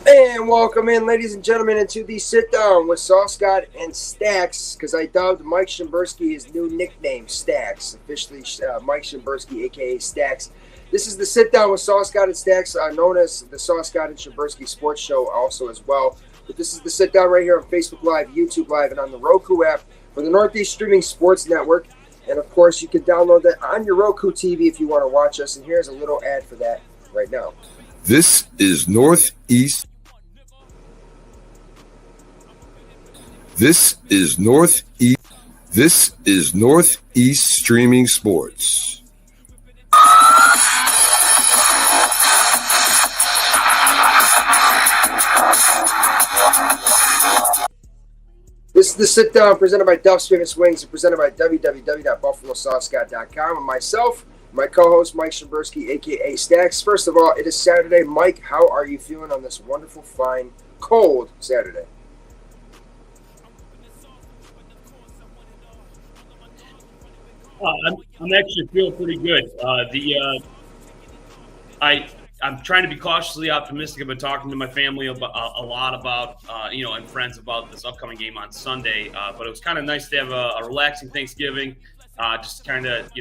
And welcome in, ladies and gentlemen, into the sit-down with Sauce God and Stacks, because I dubbed Mike Shimbursky his new nickname, Stacks. Officially, Mike Shimbursky, a.k.a. Stacks. This is the sit-down with Sauce God and Stacks, known as the Sauce God and Shimbursky Sports Show also as well. But this is the sit-down right here on Facebook Live, YouTube Live, and on the Roku app for the Northeast Streaming Sports Network. And, of course, you can download that on your Roku TV if you want to watch us. And here's a little ad for that right now. This is Northeast. This is Northeast Streaming Sports. This is the sit down presented by Duff's Famous Wings and presented by www.buffalosaucegod.com and myself, my co-host Mike Shimbursky, aka Stacks. First of all, it is Saturday. Mike, how are you feeling on this wonderful, fine, cold Saturday? I'm actually feeling pretty good. I'm trying to be cautiously optimistic. I've been talking to my family a lot about, and friends about this upcoming game on Sunday. But it was kind of nice to have a relaxing Thanksgiving, just kind of,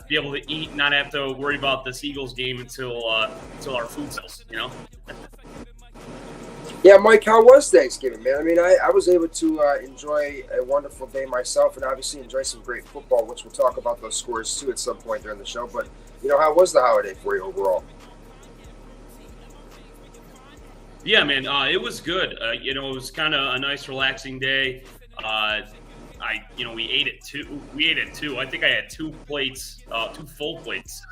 be able to eat, not have to worry about this Eagles game until our food sells, Yeah, Mike, how was Thanksgiving, man? I mean, I was able to enjoy a wonderful day myself and obviously enjoy some great football, which we'll talk about those scores too at some point during the show. But, how was the holiday for you overall? Yeah, man, it was good. It was kind of a nice, relaxing day. We ate at 2. I think I had 2 plates, 2 full plates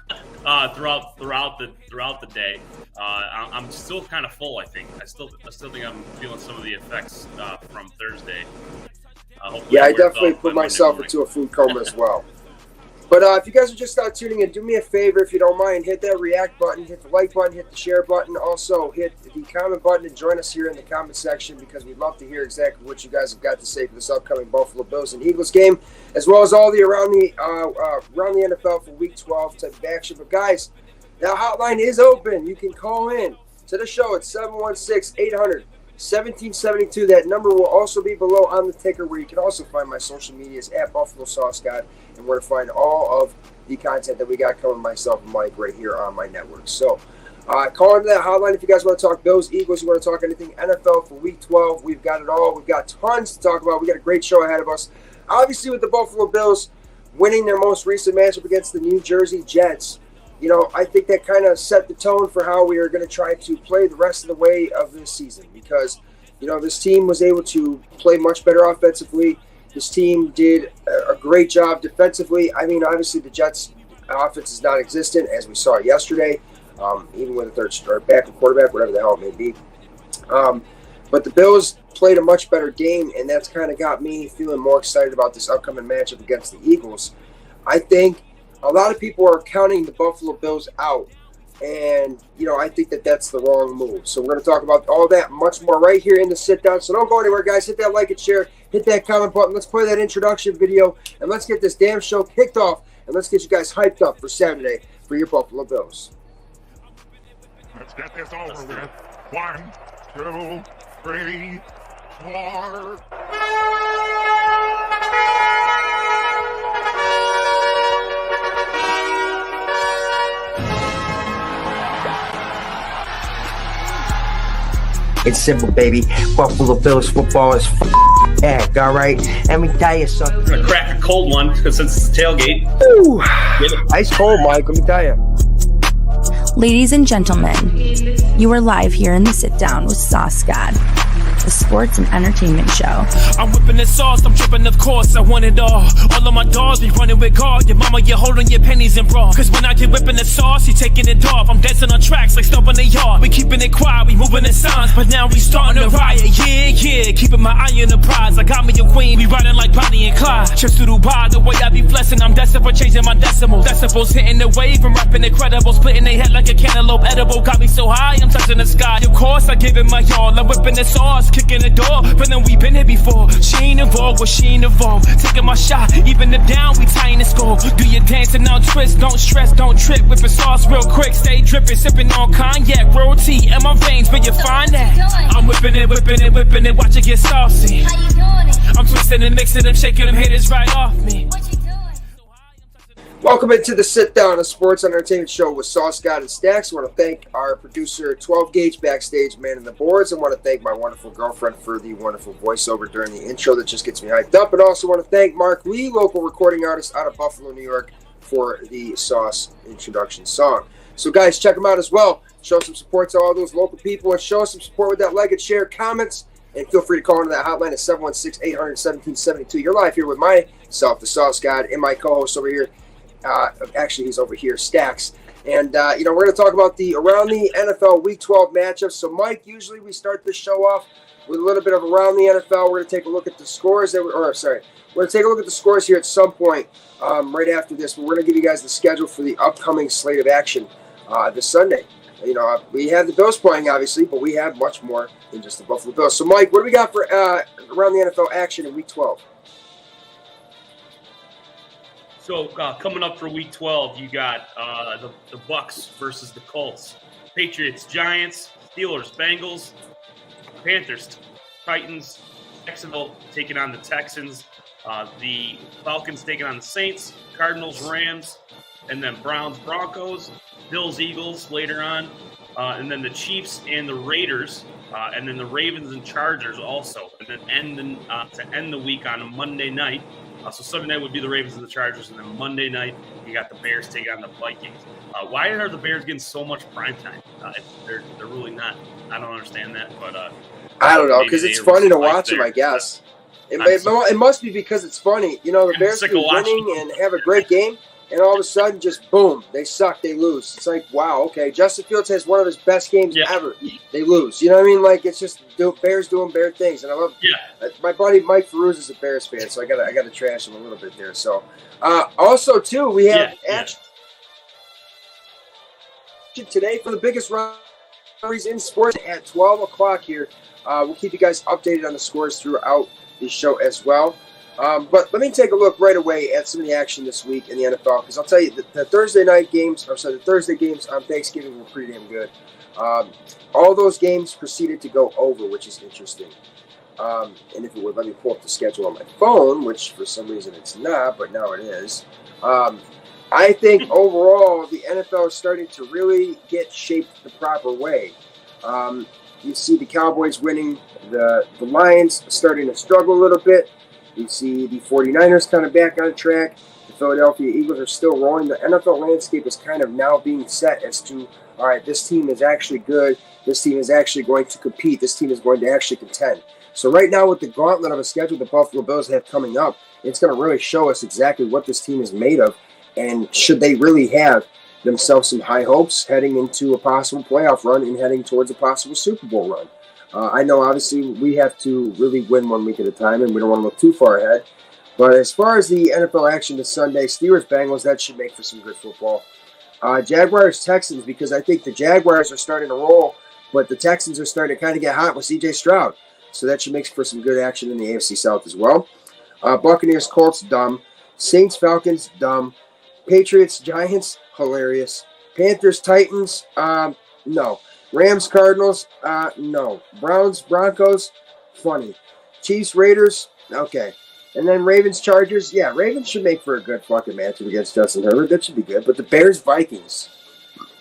throughout the day. I'm still kind of full. I think I still think I'm feeling some of the effects from Thursday. Yeah, I definitely put myself into a food coma as well. But if you guys are just tuning in, do me a favor if you don't mind. Hit that react button, hit the like button, hit the share button. Also, hit the comment button and join us here in the comment section because we'd love to hear exactly what you guys have got to say for this upcoming Buffalo Bills and Eagles game, as well as all the around the NFL for Week 12 type of action. But, guys, that hotline is open. You can call in to the show at 716-800-1772. That number will also be below on the ticker, where you can also find my social medias at Buffalo Sauce God, and where to find all of the content that we got coming, myself and Mike, right here on my network. So call into that hotline if you guys want to talk Bills, Eagles, you want to talk anything NFL for Week 12. We've got it all. We've got tons to talk about. We got a great show ahead of us. Obviously, with the Buffalo Bills winning their most recent matchup against the New Jersey Jets, I think that kind of set the tone for how we are going to try to play the rest of the way of this season because, this team was able to play much better offensively. This team did a great job defensively. I mean, obviously the Jets' offense is non-existent, as we saw yesterday, even with a third or backup quarterback, whatever the hell it may be. But the Bills played a much better game, and that's kind of got me feeling more excited about this upcoming matchup against the Eagles. I think a lot of people are counting the Buffalo Bills out, and, I think that that's the wrong move. So we're going to talk about all that and much more right here in the sit-down. So don't go anywhere, guys. Hit that like and share. Hit that comment button. Let's play that introduction video, and let's get this damn show kicked off, and let's get you guys hyped up for Saturday for your Buffalo Bills. Let's get this over with. 1, 2, 3, 4. It's simple, baby. Buffalo Bills football is heck, all right? Let me tell you something. I'm going to crack a cold one because since it's a tailgate. Ooh, ice cold, Mike. Let me tell you. Ladies and gentlemen, you are live here in the sit down with Sauce God. the sports and entertainment show. I'm whipping the sauce, I'm tripping, of course, I want it all. All of my dogs be running with guard. Your mama, you're holding your pennies and bra. Cause when I get whipping the sauce, you taking it off. I'm dancing on tracks like stuff in the yard. We keeping it quiet, we moving in signs. But now we starting to riot, yeah. Keeping my eye on the prize. I got me a queen, we riding like Bonnie and Clyde. Trips to Dubai, the way I be blessing. I'm destined for changing my decimals. Decibels hitting the wave and rapping incredible. Splitting their head like a cantaloupe edible. Got me so high, I'm touching the sky. Of course, I give it my all. I'm whipping the sauce, kicking the door. But then we been here before. She ain't involved, well, she ain't involved. Taking my shot, even the down, we tying the score. Do your dancing now, twist, don't stress, don't trip. Whipping sauce real quick, stay dripping. Sipping on cognac, roll tea in my veins, where you find that? I'm whipping it, watch it get saucy. How you doing it? I'm twisting and mixing them, shaking them haters right off me. What you doing? Welcome into the Sit Down, a sports entertainment show with Sauce God and Stacks. I want to thank our producer, 12 Gauge backstage, man in the boards. I want to thank my wonderful girlfriend for the wonderful voiceover during the intro that just gets me hyped up. And also want to thank Mark Lee, local recording artist out of Buffalo, New York, for the Sauce introduction song. So guys, check them out as well. Show some support to all those local people and show some support with that like and share, comments, and feel free to call into that hotline at 716-800-1772. You're live here with myself, the Sauce God, and my co-host over here. Actually, he's over here, Stacks. And, we're going to talk about the Around the NFL Week 12 matchups. So, Mike, usually we start this show off with a little bit of Around the NFL. We're going to take a look at the scores. We're going to take a look at the scores here at some point right after this. But we're going to give you guys the schedule for the upcoming slate of action this Sunday. We have the Bills playing, obviously, but we have much more than just the Buffalo Bills. So, Mike, what do we got for Around the NFL action in Week 12? So coming up for Week 12, you got the Bucks versus the Colts, Patriots, Giants, Steelers, Bengals, Panthers, Titans, Jacksonville taking on the Texans, the Falcons taking on the Saints, Cardinals, Rams, and then Browns, Broncos, Bills, Eagles later on, and then the Chiefs and the Raiders, and then the Ravens and Chargers also, and then to end the week on a Monday night. So Sunday night would be the Ravens and the Chargers, and then Monday night you got the Bears taking on the Vikings. Why are the Bears getting so much primetime? They're really not. I don't understand that, but I don't know, because it's funny to watch them, I guess. It must be because it's funny. The Bears keep winning and have a great game, and all of a sudden, just boom, they suck, they lose. It's like, wow, okay, Justin Fields has one of his best games ever. They lose. You know what I mean? Like, it's just Bears doing Bear things, and I love. My buddy Mike Ferruz is a Bears fan, so I got to trash him a little bit there. So, also too, we have action today for the biggest rivalries in sports at 12 o'clock here. We'll keep you guys updated on the scores throughout the show as well. But let me take a look right away at some of the action this week in the NFL, because I'll tell you the Thursday games on Thanksgiving were pretty damn good. All those games proceeded to go over, which is interesting. And if it would let me pull up the schedule on my phone, which for some reason it's not, but now it is. I think overall the NFL is starting to really get shaped the proper way. You see the Cowboys winning, the Lions starting to struggle a little bit. You see the 49ers kind of back on track. The Philadelphia Eagles are still rolling. The NFL landscape is kind of now being set as to, all right, this team is actually good. This team is actually going to compete. This team is going to actually contend. So right now with the gauntlet of a schedule the Buffalo Bills have coming up, it's going to really show us exactly what this team is made of, and should they really have themselves some high hopes heading into a possible playoff run and heading towards a possible Super Bowl run. I know, obviously, we have to really win 1 week at a time, and we don't want to look too far ahead. But as far as the NFL action this Sunday, Steelers-Bengals, that should make for some good football. Jaguars-Texans, because I think the Jaguars are starting to roll, but the Texans are starting to kind of get hot with C.J. Stroud. So that should make for some good action in the AFC South as well. Buccaneers-Colts, dumb. Saints-Falcons, dumb. Patriots-Giants, hilarious. Panthers-Titans, no. Rams-Cardinals, no. Browns-Broncos, funny. Chiefs-Raiders, okay. And then Ravens-Chargers, yeah, Ravens should make for a good fucking matchup against Justin Herbert. That should be good. But the Bears-Vikings,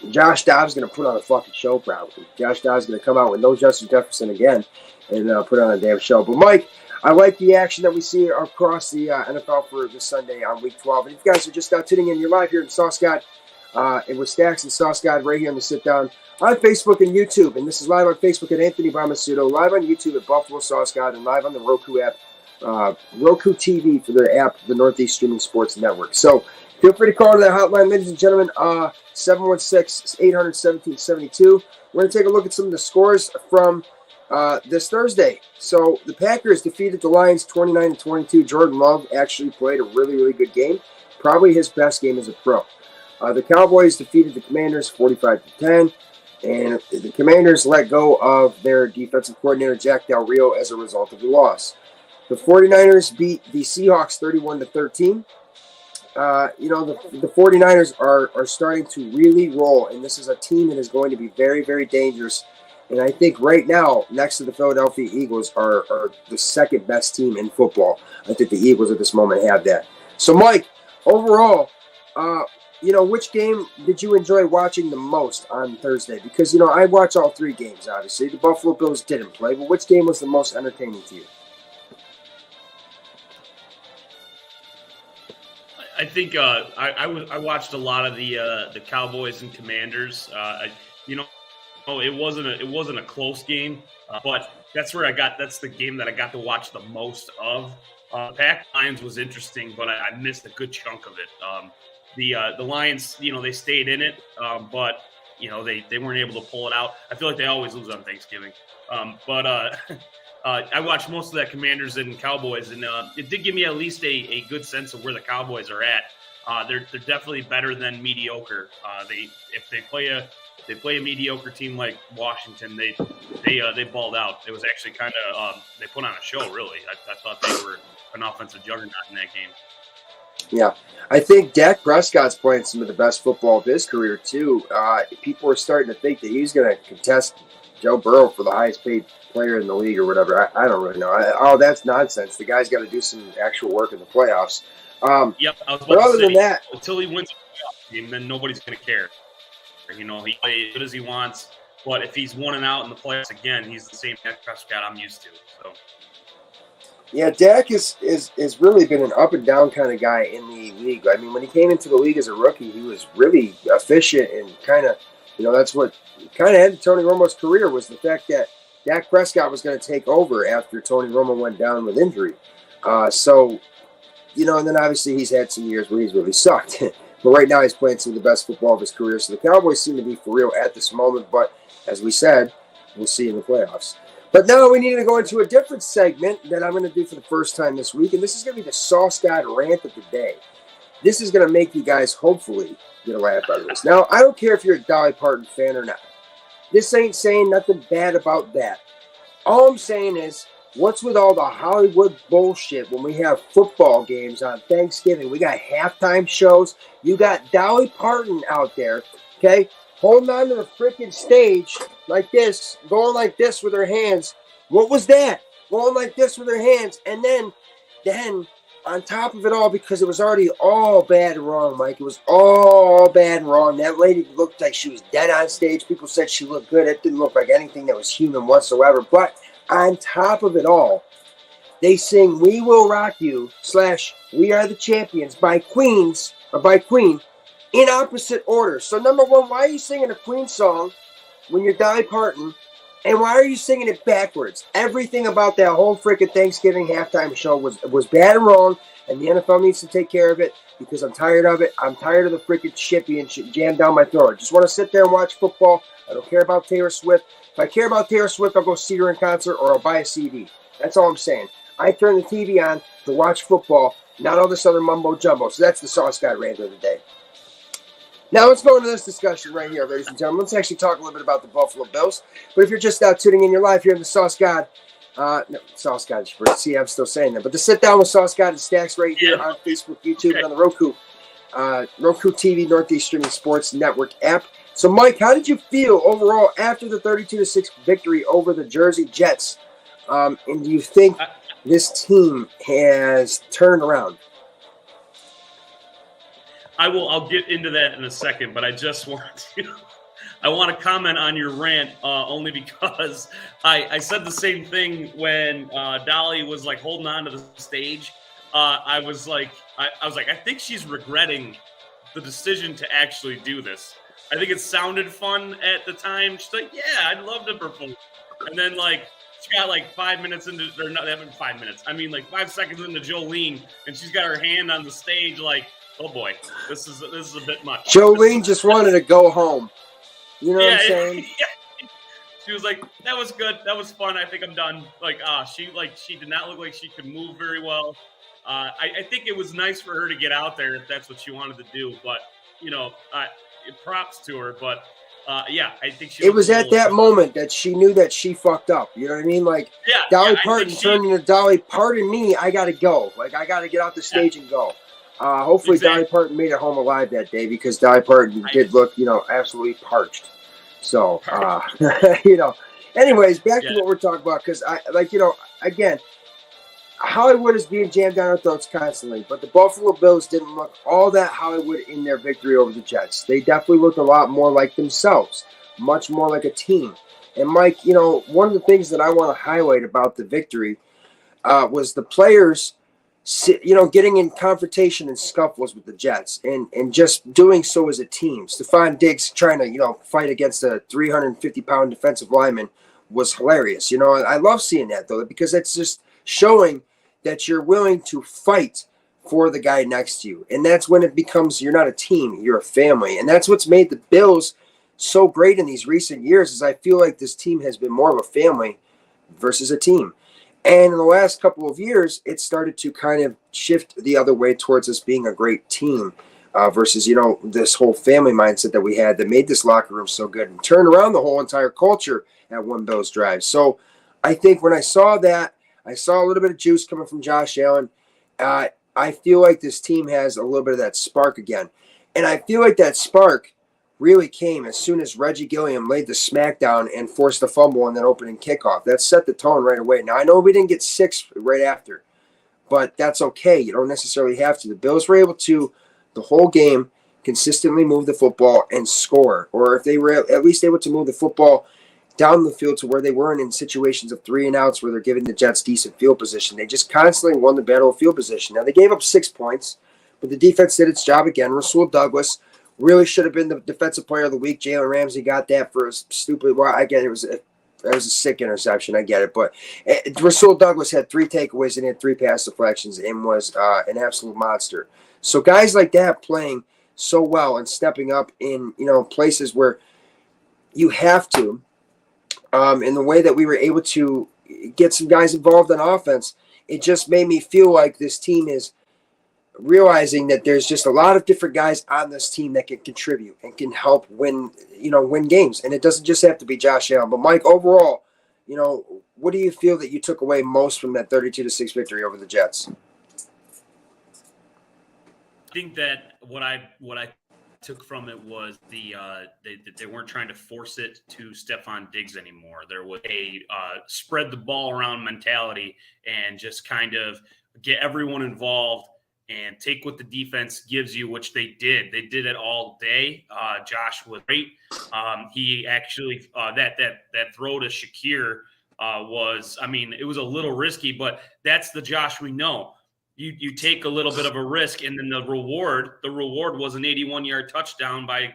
Josh Dobbs is going to put on a fucking show probably. Josh Dobbs is going to come out with no Justin Jefferson again and put on a damn show. But, Mike, I like the action that we see across the NFL for this Sunday on Week 12. And if you guys are just tuning in, you're live here in Sauce God and with Stacks and Sauce God right here on the sit down on Facebook and YouTube. And this is live on Facebook at Anthony Bomasudo, live on YouTube at Buffalo Sauce God, and live on the Roku app, Roku TV for their app, the Northeast Streaming Sports Network. So feel free to call to that hotline, ladies and gentlemen, 716-800-1772. We're going to take a look at some of the scores from this Thursday. So the Packers defeated the Lions 29-22. Jordan Love actually played a really, really good game. Probably his best game as a pro. The Cowboys defeated the Commanders 45-10. And the Commanders let go of their defensive coordinator, Jack Del Rio, as a result of the loss. The 49ers beat the Seahawks 31-13. The 49ers are starting to really roll, and this is a team that is going to be very, very dangerous. And I think right now, next to the Philadelphia Eagles, are the second best team in football. I think the Eagles at this moment have that. So, Mike, overall, which game did you enjoy watching the most on Thursday? Because, I watch all three games, obviously. The Buffalo Bills didn't play, but which game was the most entertaining to you? I think I watched a lot of the Cowboys and Commanders. It wasn't a close game, but that's the game that I got to watch the most of. Pack Lions was interesting, but I missed a good chunk of it. The Lions, they stayed in it, but they weren't able to pull it out. I feel like they always lose on Thanksgiving. I watched most of that Commanders and Cowboys, and it did give me at least a good sense of where the Cowboys are at. They're definitely better than mediocre. If they play a mediocre team like Washington, they balled out. It was actually kind of they put on a show. Really, I thought they were an offensive juggernaut in that game. Yeah, I think Dak Prescott's playing some of the best football of his career too. People are starting to think that he's going to contest Joe Burrow for the highest paid player in the league or whatever. I don't really know. That's nonsense. The guy's got to do some actual work in the playoffs. Yep. But other than that, until he wins a playoff game, then nobody's going to care. He plays as good as he wants. But if he's 1-out in the playoffs again, he's the same Dak Prescott I'm used to. So. Yeah, Dak is really been an up and down kind of guy in the league. I mean, when he came into the league as a rookie, he was really efficient and kind of, that's what kind of ended Tony Romo's career, was the fact that Dak Prescott was going to take over after Tony Romo went down with injury. And then obviously he's had some years where he's really sucked. But right now he's playing some of the best football of his career. So the Cowboys seem to be for real at this moment. But as we said, we'll see in the playoffs. But now we need to go into a different segment that I'm going to do for the first time this week. And this is going to be the Sauce God rant of the day. This is going to make you guys hopefully get a laugh out of this. Now, I don't care if you're a Dolly Parton fan or not. This ain't saying nothing bad about that. All I'm saying is, what's with all the Hollywood bullshit when we have football games on Thanksgiving? We got halftime shows. You got Dolly Parton out there, okay, holding on to the freaking stage like this, going like this with her hands. What was that? Going like this with her hands. And then on top of it all, because it was already all bad and wrong, Mike. It was all bad and wrong. That lady looked like she was dead on stage. People said she looked good. It didn't look like anything that was human whatsoever. But on top of it all, they sing "We Will Rock You" / "We Are the Champions" by Queen in opposite order. So number one, why are you singing a Queen song when you're Dolly Parton? And why are you singing it backwards? Everything about that whole freaking Thanksgiving halftime show was bad and wrong, and the NFL needs to take care of it because I'm tired of it. I'm tired of the freaking shit being jammed down my throat. I just want to sit there and watch football. I don't care about Taylor Swift. If I care about Taylor Swift, I'll go see her in concert or I'll buy a CD. That's all I'm saying. I turn the TV on to watch football, not all this other mumbo-jumbo. So that's the Sauce God rant of the day. Now let's go into this discussion right here, ladies and gentlemen. Let's actually talk a little bit about the Buffalo Bills. But if you're just now tuning in your life here in the Sauce God, Sauce God, see, I'm still saying that. But to sit down with Sauce God and Stacks right here on Facebook, YouTube, and on the Roku TV Northeast Streaming Sports Network app. So, Mike, how did you feel overall after the 32-6 victory over the Jersey Jets? And do you think this team has turned around? I'll get into that in a second, but I just want to comment on your rant only because I said the same thing when Dolly was holding on to the stage. I was like, I think she's regretting the decision to actually do this. I think it sounded fun at the time. She's like, yeah, I'd love to perform. And then, like, she got like 5 minutes into, or not even 5 minutes. I mean, like 5 seconds into Jolene, and she's got her hand on the stage, like, oh boy, this is a bit much. Jolene just wanted to go home. You know what I'm saying? Yeah. She was like, that was good. That was fun. I think I'm done. Like, she did not look like she could move very well. I think it was nice for her to get out there if that's what she wanted to do. But, you know, props to her. But, yeah, I think she. It was at that moment that she knew that she fucked up. You know what I mean? Like, Dolly Parton turned into Dolly, pardon me, I got to go. Like, I got to get out the stage and go. Hopefully Dolly Parton made it home alive that day, because Dolly Parton did look, you know, absolutely parched. So, you know, anyways, back to what we're talking about, because again, Hollywood is being jammed down our throats constantly, but the Buffalo Bills didn't look all that Hollywood in their victory over the Jets. They definitely looked a lot more like themselves, much more like a team. And Mike, you know, one of the things that I want to highlight about the victory was the players, you know, getting in confrontation and scuffles with the Jets, and just doing so as a team. Stephon Diggs trying to, you know, fight against a 350-pound defensive lineman was hilarious. You know, I love seeing that, though, because it's just showing that you're willing to fight for the guy next to you. And that's when it becomes, you're not a team, you're a family. And that's what's made the Bills so great in these recent years, is I feel like this team has been more of a family versus a team. And in the last couple of years, it started to kind of shift the other way towards us being a great team versus, you know, this whole family mindset that we had that made this locker room so good and turned around the whole entire culture at one Bills drive. So I think when I saw that, I saw a little bit of juice coming from Josh Allen. I feel like this team has a little bit of that spark again. And I feel like that spark really came as soon as Reggie Gilliam laid the smackdown and forced the fumble on that opening kickoff. That set the tone right away. Now, I know we didn't get 6 right after, but that's okay. You don't necessarily have to. The Bills were able to, the whole game, consistently move the football and score. Or if they were at least able to move the football down the field to where they weren't in situations of 3 and outs where they're giving the Jets decent field position. They just constantly won the battle of field position. Now, they gave up 6 points, but the defense did its job again. Rasul Douglas really should have been the defensive player of the week. Jalen Ramsey got that for a stupid, well, I get it. It was a sick interception. I get it. But Rasul Douglas had 3 takeaways and had 3 pass deflections and was an absolute monster. So guys like that playing so well and stepping up in, you know, places where you have to, in the way that we were able to get some guys involved in offense, it just made me feel like this team is realizing that there's just a lot of different guys on this team that can contribute and can help win games. And it doesn't just have to be Josh Allen. But Mike, overall, you know, what do you feel that you took away most from that 32-6 victory over the Jets? I think that what I took from it was they weren't trying to force it to Stephon Diggs anymore. There was a spread the ball around mentality and just kind of get everyone involved and take what the defense gives you, which they did. They did it all day. Josh was great. He actually that throw to Shakir was, I mean, it was a little risky, but that's the Josh we know. You take a little bit of a risk, and then the reward was an 81-yard touchdown by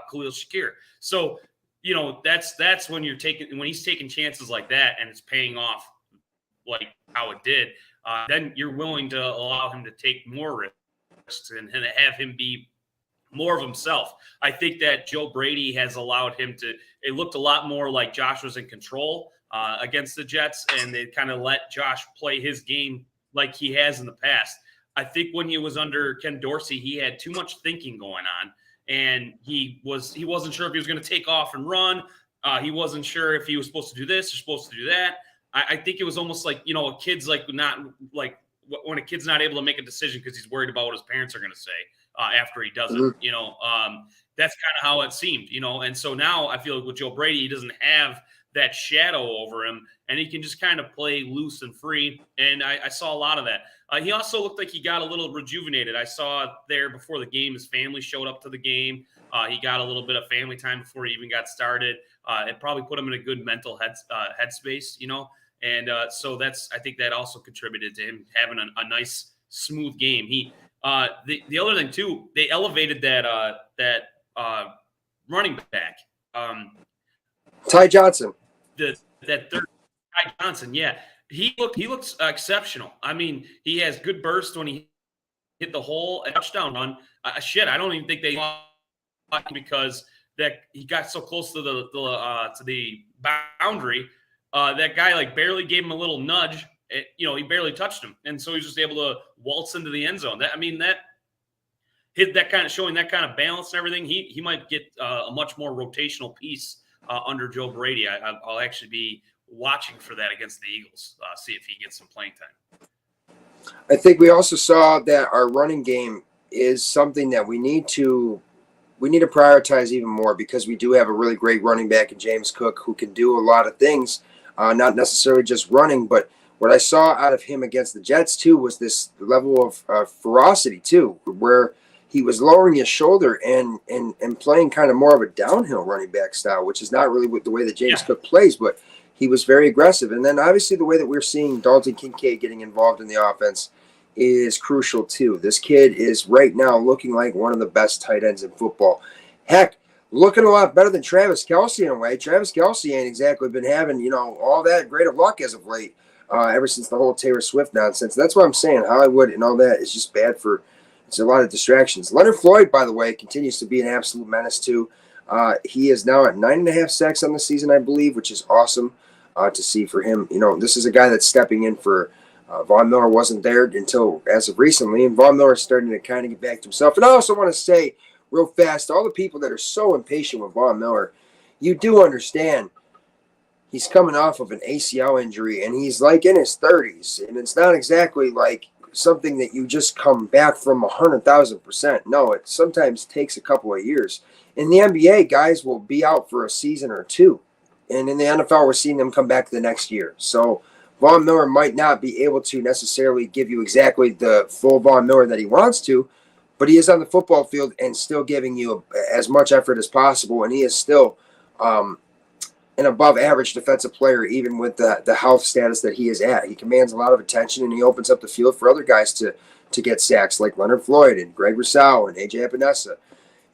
Khalil Shakir. So, you know, that's when he's taking chances like that and it's paying off like how it did. Then you're willing to allow him to take more risks and have him be more of himself. I think that Joe Brady has allowed him to. It looked a lot more like Josh was in control against the Jets, and they kind of let Josh play his game like he has in the past. I think when he was under Ken Dorsey, he had too much thinking going on, and he wasn't sure if he was going to take off and run. He wasn't sure if he was supposed to do this or supposed to do that. I think it was almost like, you know, a kid's like not like when a kid's not able to make a decision because he's worried about what his parents are going to say after he does it. You know, that's kind of how it seemed, you know. And so now I feel like with Joe Brady, he doesn't have that shadow over him, and he can just kind of play loose and free. And I saw a lot of that. He also looked like he got a little rejuvenated. I saw there before the game, his family showed up to the game. He got a little bit of family time before he even got started. It probably put him in a good mental headspace, you know. And so I think that also contributed to him having a nice, smooth game. The other thing too, they elevated that running back, Ty Johnson. that third Ty Johnson. Yeah, he looks exceptional. I mean, he has good burst when he hit the hole, a touchdown run. I don't even think they lost because that he got so close to the boundary. That guy like barely gave him a little nudge. He barely touched him, and so he's just able to waltz into the end zone. That hit that kind of showing that kind of balance and everything. He might get a much more rotational piece under Joe Brady. I'll actually be watching for that against the Eagles. See if he gets some playing time. I think we also saw that our running game is something that we need to prioritize even more, because we do have a really great running back in James Cook who can do a lot of things, not necessarily just running. But what I saw out of him against the Jets too was this level of ferocity too, where he was lowering his shoulder and playing kind of more of a downhill running back style, which is not really the way that James Cook plays, but he was very aggressive. And then obviously the way that we're seeing Dalton Kincaid getting involved in the offense is crucial too. This kid is right now looking like one of the best tight ends in football. Heck, looking a lot better than Travis Kelce in a way. Travis Kelce ain't exactly been having, all that great of luck as of late, ever since the whole Taylor Swift nonsense. That's what I'm saying. Hollywood and all that is just bad for – it's a lot of distractions. Leonard Floyd, by the way, continues to be an absolute menace too. He is now at 9.5 sacks on the season, I believe, which is awesome to see for him. This is a guy that's stepping in for Von Miller. Wasn't there until as of recently, and Von Miller is starting to kind of get back to himself. And I also want to say real fast, all the people that are so impatient with Von Miller, you do understand he's coming off of an ACL injury, and he's like in his 30s, and it's not exactly like something that you just come back from 100,000%. No, it sometimes takes a couple of years. In the NBA, guys will be out for a season or two. And in the NFL, we're seeing them come back the next year. So Von Miller might not be able to necessarily give you exactly the full Von Miller that he wants to, but he is on the football field and still giving you as much effort as possible. And he is still an above average defensive player, even with the health status that he is at. He commands a lot of attention, and he opens up the field for other guys to get sacks, like Leonard Floyd and Greg Rousseau and AJ Epinesa.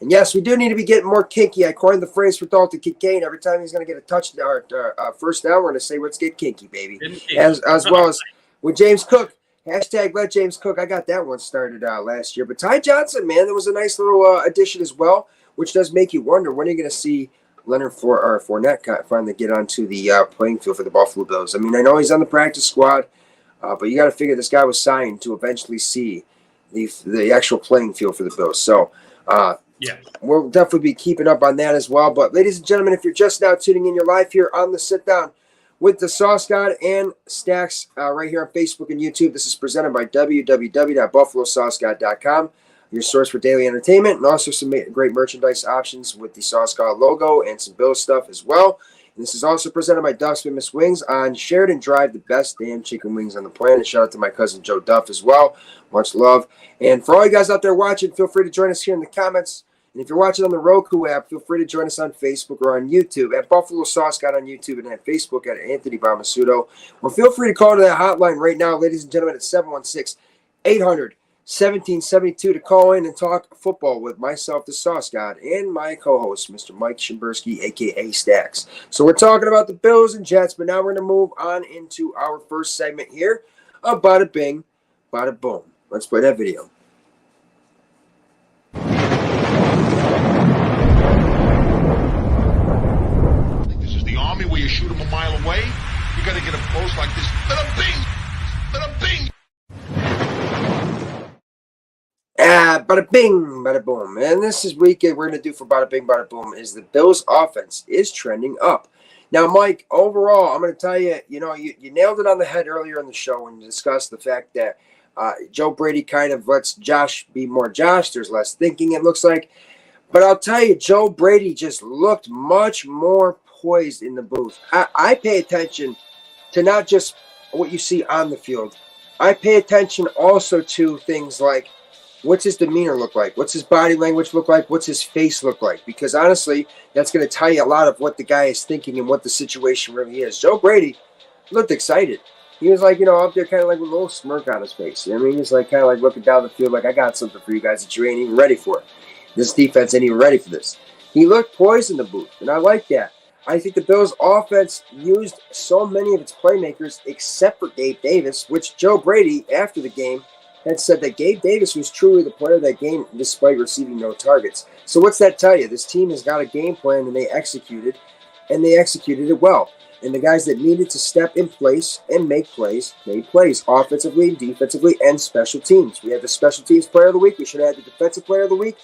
And yes, we do need to be getting more kinky. I coined the phrase for Dalton Kincaid. Every time he's going to get a touchdown or first down, we're going to say, let's get kinky, baby. As well as with James Cook, hashtag let James Cook. I got that one started last year. But Ty Johnson, man, that was a nice little addition as well, which does make you wonder, when are you going to see Leonard Fournette finally get onto the playing field for the Buffalo Bills? I mean, I know he's on the practice squad, but you got to figure this guy was signed to eventually see the actual playing field for the Bills. So, we'll definitely be keeping up on that as well. But, ladies and gentlemen, if you're just now tuning in, you're live here on the Sit Down with the Sauce God and Stacks right here on Facebook and YouTube. This is presented by www.buffalosaucegod.com. Your source for daily entertainment, and also some great merchandise options with the Sauce God logo and some Bill stuff as well. And this is also presented by Duff's Famous Wings on Sheridan Drive, the best damn chicken wings on the planet. Shout out to my cousin Joe Duff as well. Much love. And for all you guys out there watching, feel free to join us here in the comments. And if you're watching on the Roku app, feel free to join us on Facebook or on YouTube at Buffalo Sauce God on YouTube, and on Facebook at Anthony Bomasudo. Or feel free to call to that hotline right now, ladies and gentlemen, at 716-800-1772 to call in and talk football with myself, the Sauce God, and my co-host, Mr. Mike Shimbersky, a.k.a. Stacks. So we're talking about the Bills and Jets, but now we're going to move on into our first segment here of Bada Bing, Bada Boom. Let's play that video. This is the Army where you shoot them a mile away. You got to get them close like this. Bada bing! Bada bing! Bada bing, bada boom. And this is weekend we're going to do for Bada Bing, Bada Boom is the Bills offense is trending up. Now, Mike, overall, I'm going to tell you, you nailed it on the head earlier in the show when you discussed the fact that Joe Brady kind of lets Josh be more Josh. There's less thinking, it looks like. But I'll tell you, Joe Brady just looked much more poised in the booth. I pay attention to not just what you see on the field. I pay attention also to things like, what's his demeanor look like? What's his body language look like? What's his face look like? Because honestly, that's going to tell you a lot of what the guy is thinking and what the situation really is. Joe Brady looked excited. he was like, up there kind of like with a little smirk on his face. You know what I mean? He's like kind of like looking down the field like, I got something for you guys that you ain't even ready for. This defense ain't even ready for this. He looked poised in the booth, and I like that. I think the Bills' offense used so many of its playmakers except for Gabe Davis, which Joe Brady, after the game, had said that Gabe Davis was truly the player of that game despite receiving no targets. So what's that tell you? This team has got a game plan, and they executed it well. And the guys that needed to step in place and make plays, made plays, offensively, defensively, and special teams. We had the special teams player of the week. We should have had the defensive player of the week.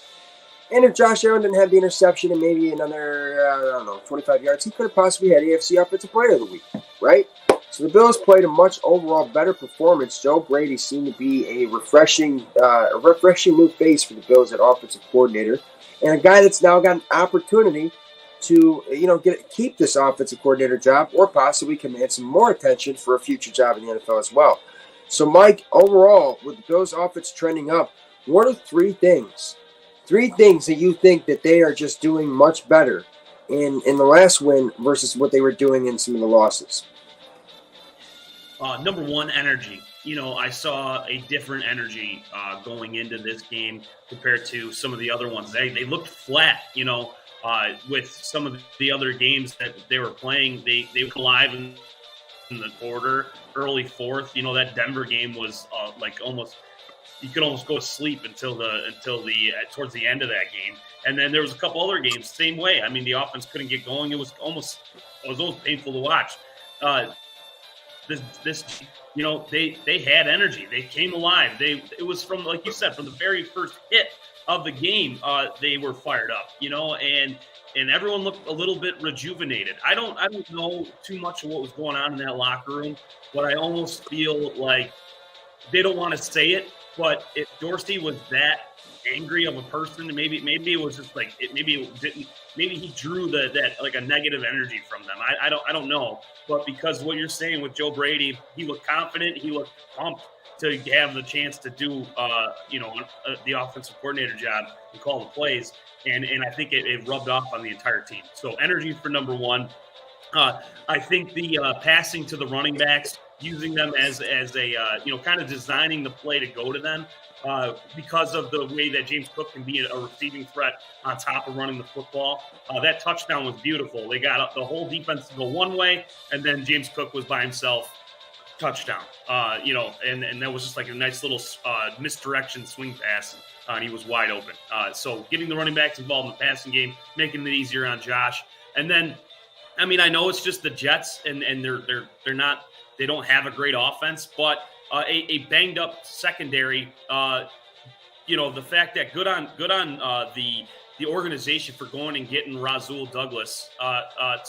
And if Josh Allen didn't have the interception and maybe another, 25 yards, he could have possibly had AFC Offensive Player of the Week, right? So the Bills played a much overall better performance. Joe Brady seemed to be a refreshing new face for the Bills at offensive coordinator, and a guy that's now got an opportunity to, keep this offensive coordinator job or possibly command some more attention for a future job in the NFL as well. So, Mike, overall, with the Bills' offense trending up, what are three things that you think that they are just doing much better in the last win versus what they were doing in some of the losses? Number one, energy. I saw a different energy going into this game compared to some of the other ones. They looked flat, with some of the other games that they were playing. They were alive in the quarter, early fourth. That Denver game was like almost – you could almost go to sleep until the towards the end of that game. And then there was a couple other games, same way. I mean, the offense couldn't get going. It was almost painful to watch. They had energy. They came alive. It was from, like you said, from the very first hit of the game, they were fired up, and everyone looked a little bit rejuvenated. I don't know too much of what was going on in that locker room, but I almost feel like they don't want to say it. But if Dorsey was that angry of a person, maybe it was just like maybe he drew that like a negative energy from them. I don't know. But because what you're saying with Joe Brady, he looked confident, he looked pumped to have the chance to do the offensive coordinator job and call the plays, and I think it rubbed off on the entire team. So energy for number one. I think the passing to the running backs, using them as a kind of designing the play to go to them because of the way that James Cook can be a receiving threat on top of running the football. That touchdown was beautiful. They got the whole defense to go one way, and then James Cook was by himself, touchdown. And that was just like a nice little misdirection swing pass, and he was wide open. So getting the running backs involved in the passing game, making it easier on Josh. And then, I mean, I know it's just the Jets, and they're not. They don't have a great offense, but a banged up secondary. The fact that good on the organization for going and getting Rasul Douglas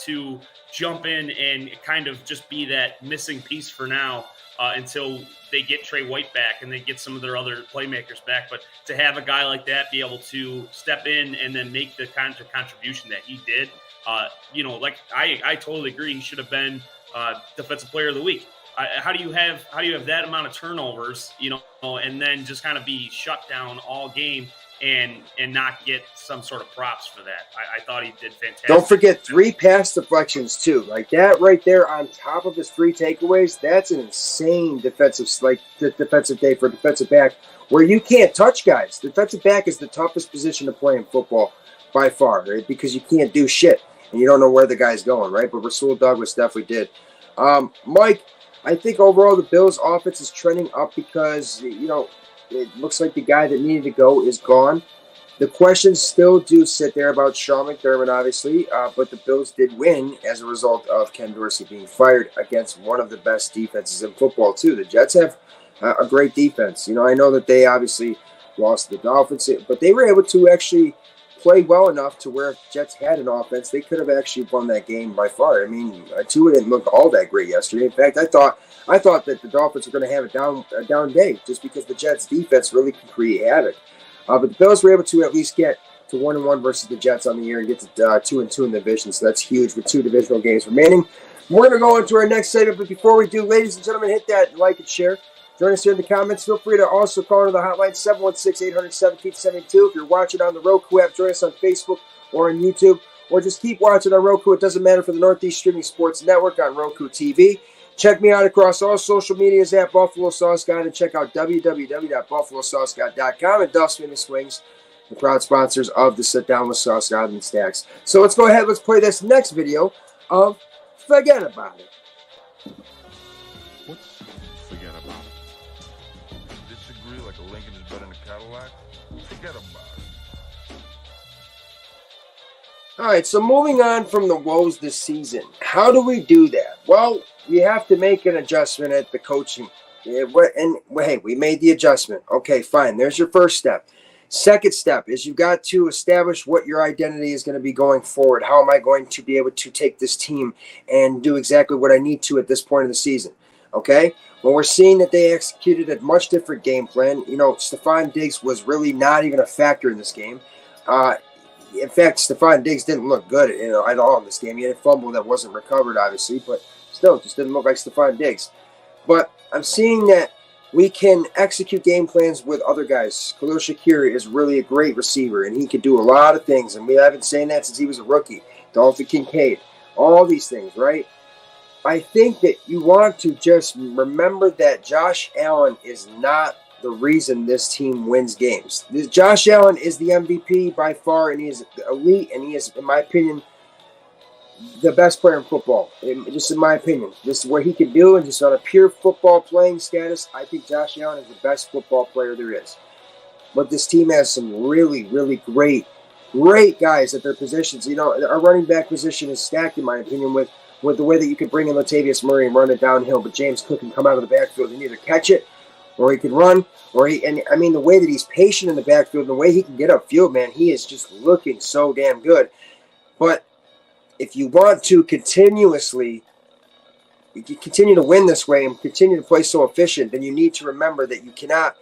to jump in and kind of just be that missing piece for now until they get Trey White back and they get some of their other playmakers back. But to have a guy like that be able to step in and then make the kind of contribution that he did, I totally agree. He should have been defensive player of the week. How do you have that amount of turnovers, and then just kind of be shut down all game and not get some sort of props for that? I thought he did fantastic. Don't forget 3 pass deflections too. Like that right there on top of his 3 takeaways. That's an insane defensive day for a defensive back where you can't touch guys. Defensive back is the toughest position to play in football by far, right? Because you can't do shit and you don't know where the guy's going, right? But Rasul Douglas definitely did. Mike, I think overall the Bills' offense is trending up because, it looks like the guy that needed to go is gone. The questions still do sit there about Sean McDermott, obviously, but the Bills did win as a result of Ken Dorsey being fired against one of the best defenses in football, too. The Jets have a great defense. I know that they obviously lost the Dolphins, but they were able to actually play well enough to where if Jets had an offense, they could have actually won that game by far. I mean, Tua didn't look all that great yesterday. In fact, I thought that the Dolphins were going to have a down day just because the Jets' defense really can create havoc. But the Bills were able to at least get to 1-1 versus the Jets on the year and get to 2-2 in the division. So that's huge with 2 divisional games remaining. We're going to go into our next segment, but before we do, ladies and gentlemen, hit that like and share. Join us here in the comments. Feel free to also call into the hotline 716-800-1772. If you're watching on the Roku app, join us on Facebook or on YouTube, or just keep watching on Roku. It doesn't matter, for the Northeast Streaming Sports Network on ROKUTV. Check me out across all social medias at Buffalo Sauce Guide, and check out www.buffalosauceguide.com and Duff's Famous Wings, the proud sponsors of the Sit Down with Sauce God and Stacks. So let's go ahead. Let's play this next video of Forget About It. What's forget about it? Disagree like a Lincoln is better than a Cadillac? Forget about it. All right, so moving on from the woes this season, how do we do that? Well, you have to make an adjustment at the coaching. Hey, we made the adjustment. Okay, fine. There's your first step. Second step is you've got to establish what your identity is going to be going forward. How am I going to be able to take this team and do exactly what I need to at this point of the season? Okay? Well, we're seeing that they executed a much different game plan. You know, Stephon Diggs was really not even a factor in this game. In fact, Stephon Diggs didn't look good, at all in this game. He had a fumble that wasn't recovered, obviously, but still, just didn't look like Stephon Diggs. But I'm seeing that we can execute game plans with other guys. Khalil Shakir is really a great receiver, and he can do a lot of things, and we haven't been saying that since he was a rookie. Dalton Kincaid, all these things, right? I think that you want to just remember that Josh Allen is not the reason this team wins games. Josh Allen is the MVP by far, and he is elite, and he is, in my opinion, the best player in football. Just in my opinion. This is what he can do, and just on a pure football playing status, I think Josh Allen is the best football player there is. But this team has some really, really great guys at their positions. Our running back position is stacked, in my opinion, with the way that you can bring in Latavius Murray and run it downhill, but James Cook can come out of the backfield and either catch it, or he can run, the way that he's patient in the backfield, the way he can get upfield, man, he is just looking so damn good. But if you want to continue to win this way and continue to play so efficient, then you need to remember that you cannot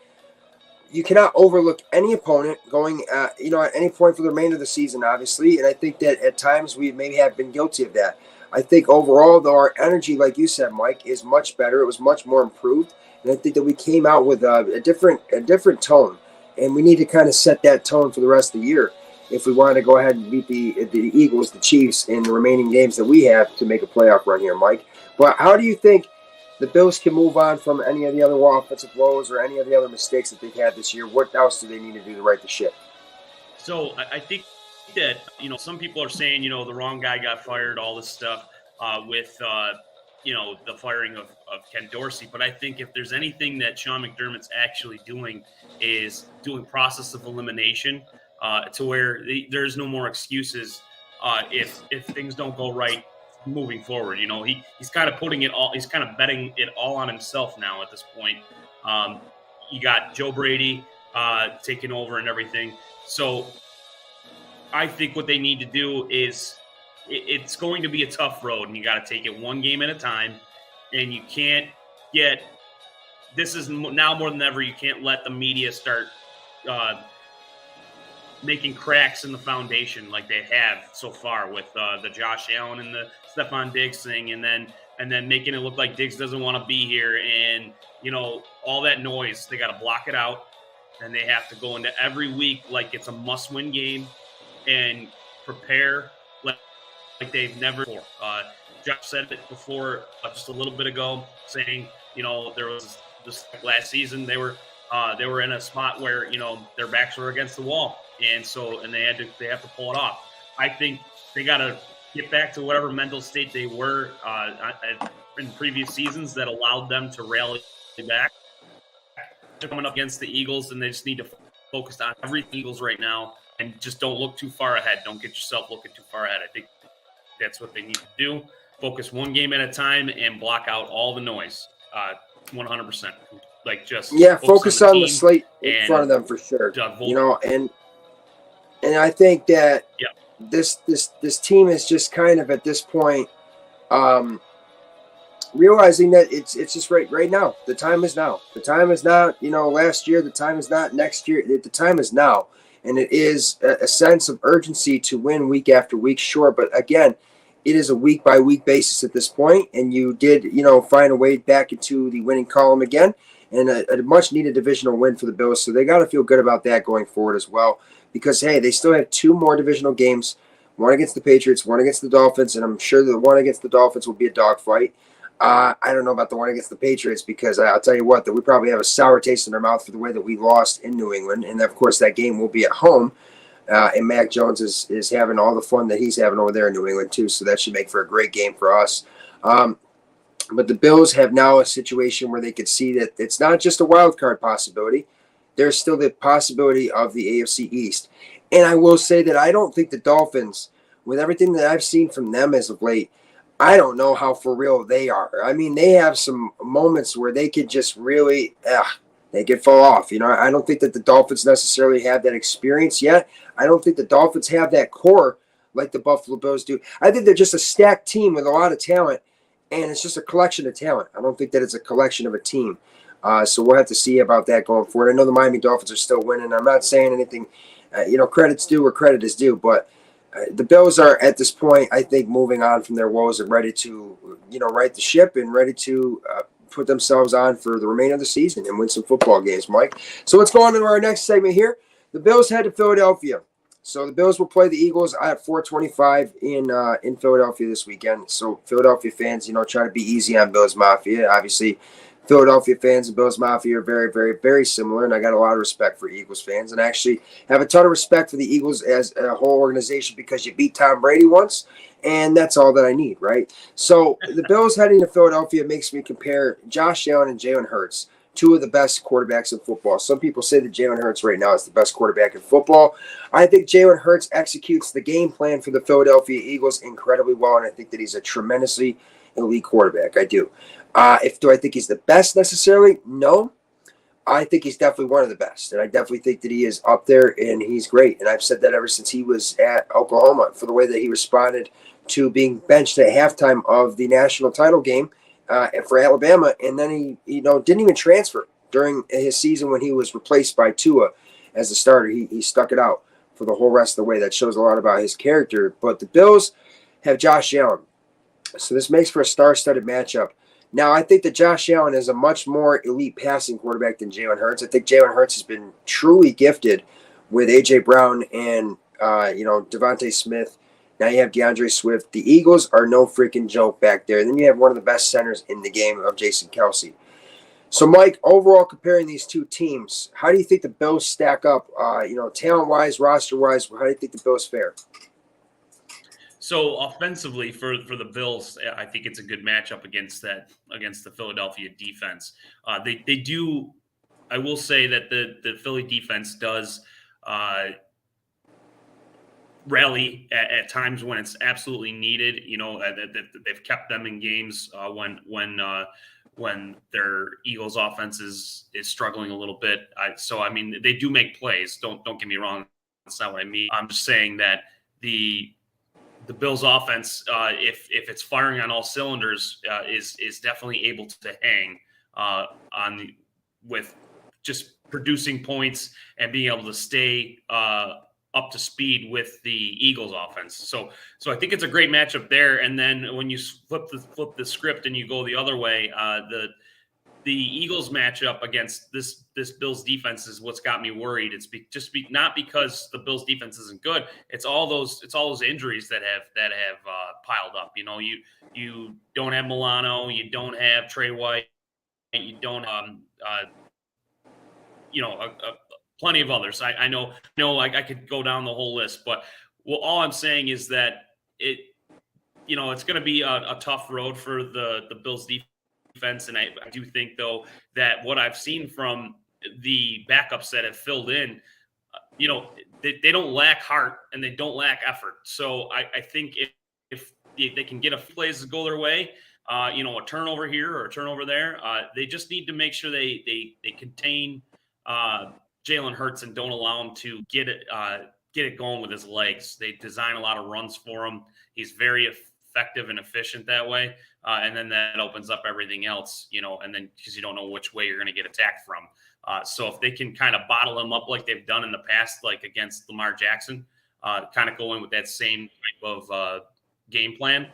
overlook any opponent going, at any point for the remainder of the season, obviously. And I think that at times we maybe have been guilty of that. I think overall, though, our energy, like you said, Mike, is much better. It was much more improved. And I think that we came out with a different tone, and we need to kind of set that tone for the rest of the year if we want to go ahead and beat the Eagles, the Chiefs, in the remaining games that we have to make a playoff run here, Mike. But how do you think the Bills can move on from any of the other offensive woes or any of the other mistakes that they've had this year? What else do they need to do to right the ship? So I think that, some people are saying, the wrong guy got fired, all this stuff with the firing of Ken Dorsey. But I think if there's anything that Sean McDermott's actually doing is doing process of elimination to where there's no more excuses if things don't go right moving forward. He's kind of putting it all, he's kind of betting it all on himself now at this point. You got Joe Brady taking over and everything. So I think what they need to do is it's going to be a tough road, and you got to take it one game at a time. And you can't this is now more than ever, you can't let the media start making cracks in the foundation like they have so far with the Josh Allen and the Stephon Diggs thing, and then making it look like Diggs doesn't want to be here, and all that noise. They got to block it out, and they have to go into every week like it's a must-win game and prepare like they've never before. Josh said it before just a little bit ago, saying there was this last season they were in a spot where their backs were against the wall, and they have to pull it off. I think they got to get back to whatever mental state they were in previous seasons that allowed them to rally back. They're coming up against the Eagles, and they just need to focus on every Eagles right now and just don't look too far ahead. Don't get yourself looking too far ahead. I think that's what they need to do. Focus one game at a time and block out all the noise. 100%. Focus on the slate in front of them for sure. And I think that this team is just kind of at this point realizing that it's just right now. The time is now. The time is not last year. The time is not next year. The time is now, and it is a sense of urgency to win week after week. Sure, but again, it is a week-by-week basis at this point, and you did, find a way back into the winning column again, and a much-needed divisional win for the Bills, so they got to feel good about that going forward as well, because, hey, they still have two more divisional games, one against the Patriots, one against the Dolphins, and I'm sure the one against the Dolphins will be a dogfight. I don't know about the one against the Patriots because I'll tell you what, that we probably have a sour taste in our mouth for the way that we lost in New England. And of course, that game will be at home. And Mac Jones is having all the fun that he's having over there in New England too. So that should make for a great game for us. But the Bills have now a situation where they could see that it's not just a wild card possibility. There's still the possibility of the AFC East. And I will say that I don't think the Dolphins, with everything that I've seen from them as of late, I don't know how for real they are. I mean, they have some moments where they could just really, they could fall off. You know, I don't think that the Dolphins necessarily have that experience yet. I don't think the Dolphins have that core like the Buffalo Bills do. I think they're just a stacked team with a lot of talent, and it's just a collection of talent. I don't think that it's a collection of a team. So we'll have to see about that going forward. I know the Miami Dolphins are still winning. I'm not saying anything, credit's due where credit is due, but the Bills are at this point, I think, moving on from their woes and ready to, right the ship and ready to put themselves on for the remainder of the season and win some football games, Mike. So let's go on to our next segment here. The Bills head to Philadelphia. So the Bills will play the Eagles at 4:25 in Philadelphia this weekend. So Philadelphia fans, try to be easy on Bills Mafia. Obviously, Philadelphia fans and Bills Mafia are very, very, very similar, and I got a lot of respect for Eagles fans, and I actually have a ton of respect for the Eagles as a whole organization because you beat Tom Brady once, and that's all that I need, right? So the Bills heading to Philadelphia makes me compare Josh Allen and Jalen Hurts, two of the best quarterbacks in football. Some people say that Jalen Hurts right now is the best quarterback in football. I think Jalen Hurts executes the game plan for the Philadelphia Eagles incredibly well, and I think that he's a tremendously elite quarterback. I do. Do I think he's the best necessarily? No. I think he's definitely one of the best, and I definitely think that he is up there, and he's great. And I've said that ever since he was at Oklahoma for the way that he responded to being benched at halftime of the national title game for Alabama, and then he didn't even transfer during his season when he was replaced by Tua as the starter. He stuck it out for the whole rest of the way. That shows a lot about his character. But the Bills have Josh Allen, so this makes for a star-studded matchup. Now, I think that Josh Allen is a much more elite passing quarterback than Jalen Hurts. I think Jalen Hurts has been truly gifted with A.J. Brown and, Devontae Smith. Now you have DeAndre Swift. The Eagles are no freaking joke back there. And then you have one of the best centers in the game of Jason Kelsey. So, Mike, overall comparing these two teams, how do you think the Bills stack up, talent-wise, roster-wise? How do you think the Bills fare? So offensively for the Bills, I think it's a good matchup against the Philadelphia defense. They do. I will say that the Philly defense does rally at times when it's absolutely needed. That they've kept them in games when their Eagles offense is struggling a little bit. They do make plays. Don't get me wrong. That's not what I mean. I'm just saying that the Bills' offense, if it's firing on all cylinders, is definitely able to hang with just producing points and being able to stay up to speed with the Eagles' offense. So I think it's a great matchup there. And then when you flip the script and you go the other way, the Eagles matchup against this Bills defense is what's got me worried. It's not because the Bills defense isn't good. It's all those injuries that have piled up. You don't have Milano, you don't have Trey White, you don't plenty of others. I know I could go down the whole list, but all I'm saying is that it's going to be a tough road for the Bills defense. And I do think, though, that what I've seen from the backups that have filled in, they don't lack heart and they don't lack effort. So I think if they can get a few plays to go their way, a turnover here or a turnover there, they just need to make sure they contain Jalen Hurts and don't allow him to get it going with his legs. They design a lot of runs for him. He's very effective and efficient that way. And then that opens up everything else, and then because you don't know which way you're going to get attacked from. So if they can kind of bottle him up like they've done in the past, like against Lamar Jackson, kind of go in with that same type of game plan,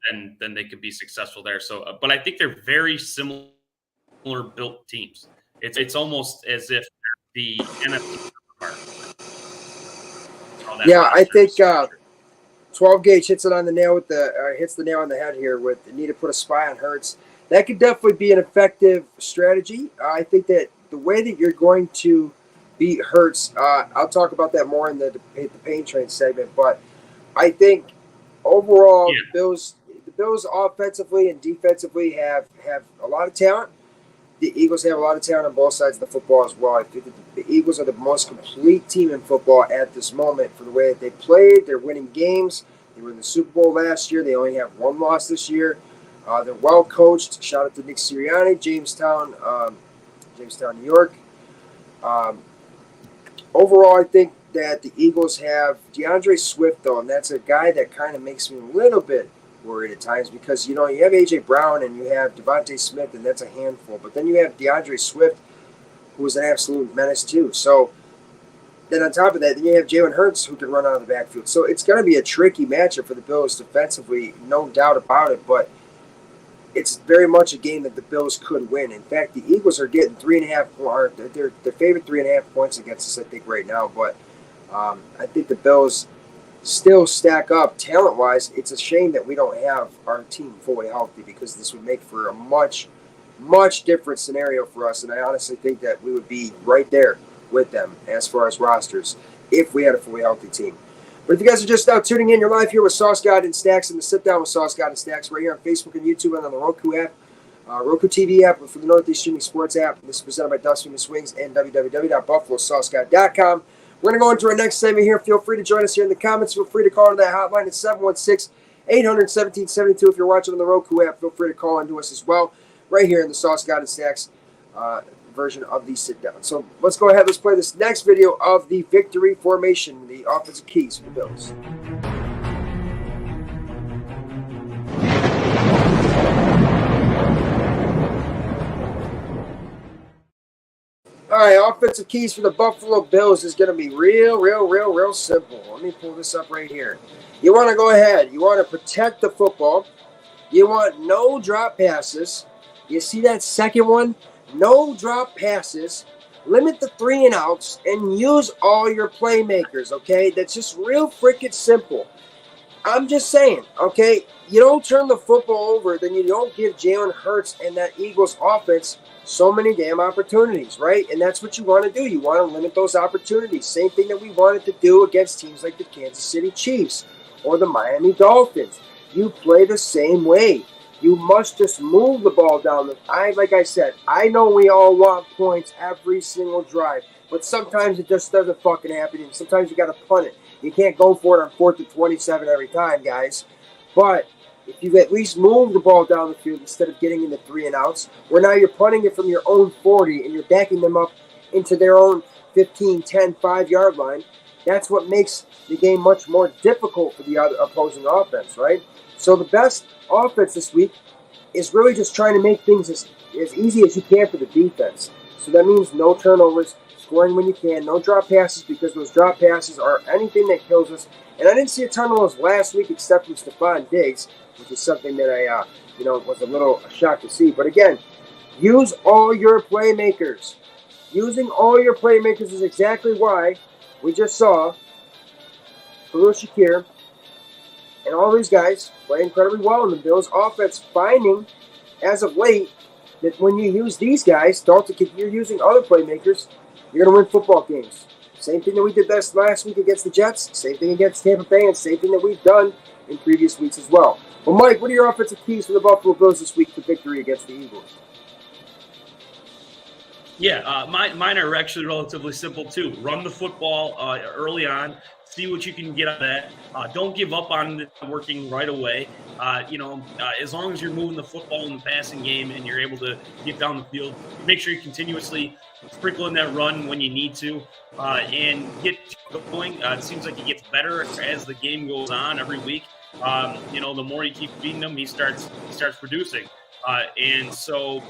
then they could be successful there. So, but I think they're very similar built teams. It's almost as if the NFC. Yeah, I think 12 gauge hits the nail on the head here with the need to put a spy on Hurts. That could definitely be an effective strategy. I think that the way that you're going to beat Hurts, I'll talk about that more in the pain train segment, but I think overall the Bills offensively and defensively have a lot of talent. The Eagles have a lot of talent on both sides of the football as well. I think that the Eagles are the most complete team in football at this moment for the way that they played. They're winning games. They were in the Super Bowl last year. They only have one loss this year. They're well coached. Shout out to Nick Sirianni, Jamestown, New York. Overall, I think that the Eagles have DeAndre Swift, though, and that's a guy that kind of makes me a little bit worried at times because, you have A.J. Brown and you have Devontae Smith, and that's a handful. But then you have DeAndre Swift, who is an absolute menace, too. So then on top of that, then you have Jalen Hurts, who can run out of the backfield. So it's going to be a tricky matchup for the Bills defensively, no doubt about it. But it's very much a game that the Bills could win. In fact, the Eagles are getting 3.5. They're favored 3.5 points against us, I think, right now. But I think the Bills still stack up talent-wise. It's a shame that we don't have our team fully healthy because this would make for a much, much different scenario for us. And I honestly think that we would be right there with them as far as rosters if we had a fully healthy team. But if you guys are just now tuning in, you're live here with Sauce God and Stacks and the Sit Down with Sauce God and Stacks right here on Facebook and YouTube and on the Roku app, Roku TV app for the Northeast Streaming Sports app. This is presented by Dusty and the Swings and www.buffalosaucegod.com. We're going to go into our next segment here. Feel free to join us here in the comments. Feel free to call into that hotline at 716-800-1772. If you're watching on the Roku app, feel free to call into us as well right here in the Sauce God and Stacks version of the sit down. So let's go ahead. Let's play this next video of the victory formation, the offensive keys for the Bills. All right, offensive keys for the Buffalo Bills is going to be real simple. Let me pull this up right here. You want to go ahead. You want to protect the football. You want no drop passes. You see that second one? No drop passes. Limit the 3 and outs and use all your playmakers, okay? That's just real freaking simple. I'm just saying, okay? You don't turn the football over, then you don't give Jalen Hurts and that Eagles offense so many damn opportunities, right? And that's what you want to do. You want to limit those opportunities. Same thing that we wanted to do against teams like the Kansas City Chiefs or the Miami Dolphins. You play the same way. You must just move the ball down. Like I said, I know we all want points every single drive, but sometimes it just doesn't fucking happen. And sometimes you got to punt it. You can't go for it on 4th and 27 every time, guys. But if you at least move the ball down the field instead of getting into 3 and outs, where now you're punting it from your own 40 and you're backing them up into their own 15, 10, 5-yard line, that's what makes the game much more difficult for the other opposing offense, right? So the best offense this week is really just trying to make things as easy as you can for the defense. So that means no turnovers, scoring when you can, no drop passes, because those drop passes are anything that kills us. And I didn't see a ton of those last week except from Stephon Diggs, which is something that I was a little shocked to see. But again, use all your playmakers. Using all your playmakers is exactly why we just saw Khalil Shakir and all these guys play incredibly well in the Bills' offense, finding, as of late, that when you use these guys, you're using other playmakers, you're going to win football games. Same thing that we did last week against the Jets, same thing against Tampa Bay, and same thing that we've done in previous weeks as well. Well, Mike, what are your offensive keys for the Buffalo Bills this week for victory against the Eagles? Yeah, mine are actually relatively simple, too. Run the football early on. See what you can get out of that. Don't give up on it working right away. As long as you're moving the football in the passing game and you're able to get down the field, make sure you continuously sprinkle in that run when you need to and get going. It seems like he gets better as the game goes on every week. The more you keep feeding him, he starts producing. And so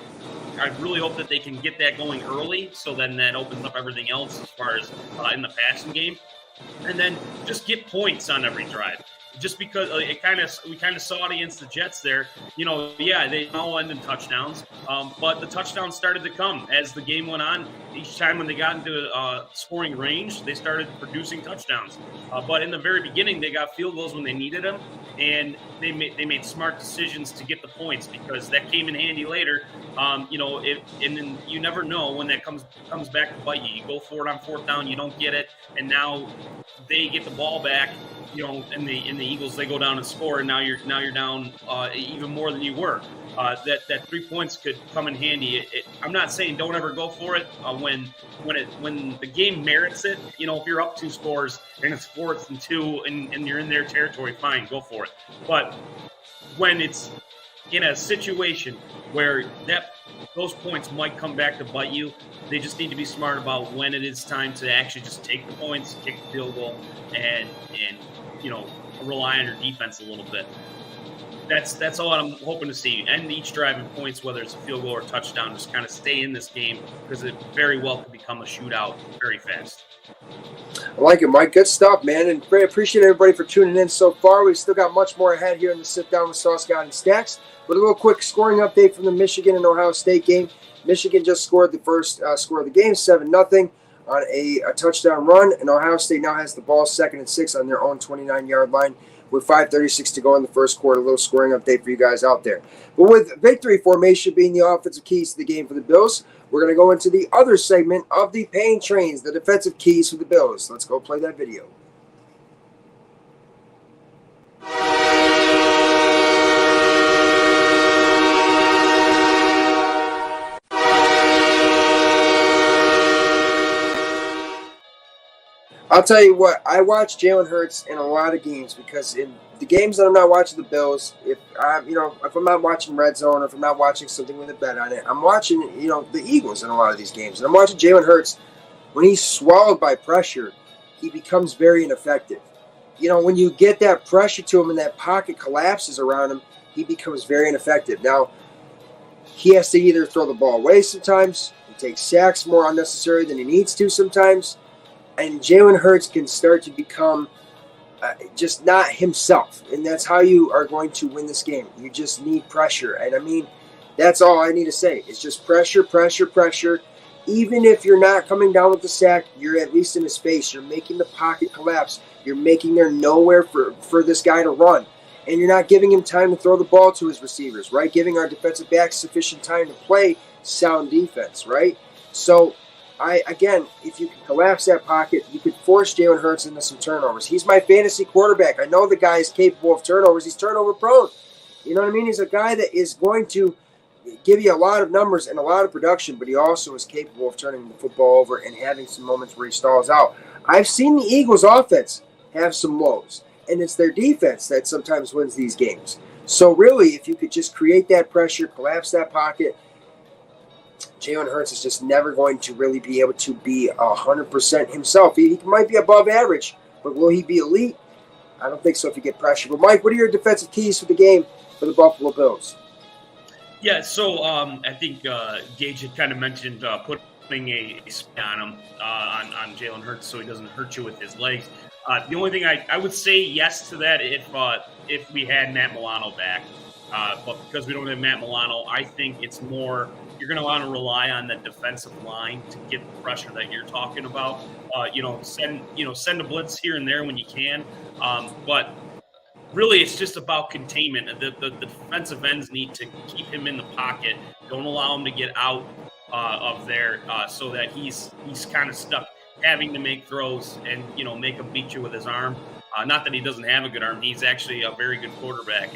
I really hope that they can get that going early, so then that opens up everything else as far as in the passing game. And then just get points on every drive. just because we kind of saw it against the Jets there. They all end in touchdowns, but the touchdowns started to come as the game went on. Each time when they got into scoring range, they started producing touchdowns. But in the very beginning, they got field goals when they needed them, and they made smart decisions to get the points because that came in handy later. And then you never know when that comes back to bite you. You go for it on fourth down, you don't get it, and now they get the ball back. And the Eagles, they go down and score, and now you're down even more than you were. That 3 points could come in handy. I'm not saying don't ever go for it when the game merits it. If you're up 2 scores and it's 4th and 2 and you're in their territory, fine, go for it. But when it's in a situation where those points might come back to bite you, they just need to be smart about when it is time to actually just take the points, kick the field goal, and rely on your defense a little bit. That's all I'm hoping to see. End each drive in points, whether it's a field goal or a touchdown. Just kind of stay in this game because it very well could become a shootout very fast. I like it, Mike. Good stuff, man. And appreciate everybody for tuning in so far. We've still got much more ahead here in the Sit Down with Sauce God and Stacks. But a little quick scoring update from the Michigan and Ohio State game. Michigan just scored the first score of the game, 7-0 on a touchdown run. And Ohio State now has the ball 2nd and 6 on their own 29-yard line with 5:36 to go in the first quarter. A little scoring update for you guys out there. But with victory formation being the offensive keys to the game for the Bills, we're going to go into the other segment of the Pain Trains, the defensive keys for the Bills. Let's go play that video. I'll tell you what, I watch Jalen Hurts in a lot of games because in the games that I'm not watching the Bills, if I'm not watching Red Zone or if I'm not watching something with a bet on it, I'm watching, the Eagles in a lot of these games. And I'm watching Jalen Hurts. When he's swallowed by pressure, he becomes very ineffective. When you get that pressure to him and that pocket collapses around him, he becomes very ineffective. Now, he has to either throw the ball away sometimes, he takes sacks more unnecessary than he needs to sometimes, and Jalen Hurts can start to become just not himself. And that's how you are going to win this game. You just need pressure. And, that's all I need to say. It's just pressure, pressure, pressure. Even if you're not coming down with the sack, you're at least in his face. You're making the pocket collapse. You're making there nowhere for this guy to run. And you're not giving him time to throw the ball to his receivers, right? Giving our defensive backs sufficient time to play sound defense, right? So, if you can collapse that pocket, you could force Jalen Hurts into some turnovers. He's my fantasy quarterback. I know the guy is capable of turnovers. He's turnover prone. You know what I mean? He's a guy that is going to give you a lot of numbers and a lot of production, but he also is capable of turning the football over and having some moments where he stalls out. I've seen the Eagles' offense have some woes, and it's their defense that sometimes wins these games. So really, if you could just create that pressure, collapse that pocket, Jalen Hurts is just never going to really be able to be 100% himself. He might be above average, but will he be elite? I don't think so if you get pressure. But, Mike, what are your defensive keys for the game for the Buffalo Bills? Yeah, so I think Gage had kind of mentioned putting a spin on him, on Jalen Hurts so he doesn't hurt you with his legs. The only thing I would say yes to that if we had Matt Milano back. But because we don't have Matt Milano, I think it's more you're going to want to rely on the defensive line to get the pressure that you're talking about. Send a blitz here and there when you can. But really, it's just about containment. The defensive ends need to keep him in the pocket. Don't allow him to get out of there so that he's kind of stuck having to make throws and make him beat you with his arm. Not that he doesn't have a good arm. He's actually a very good quarterback.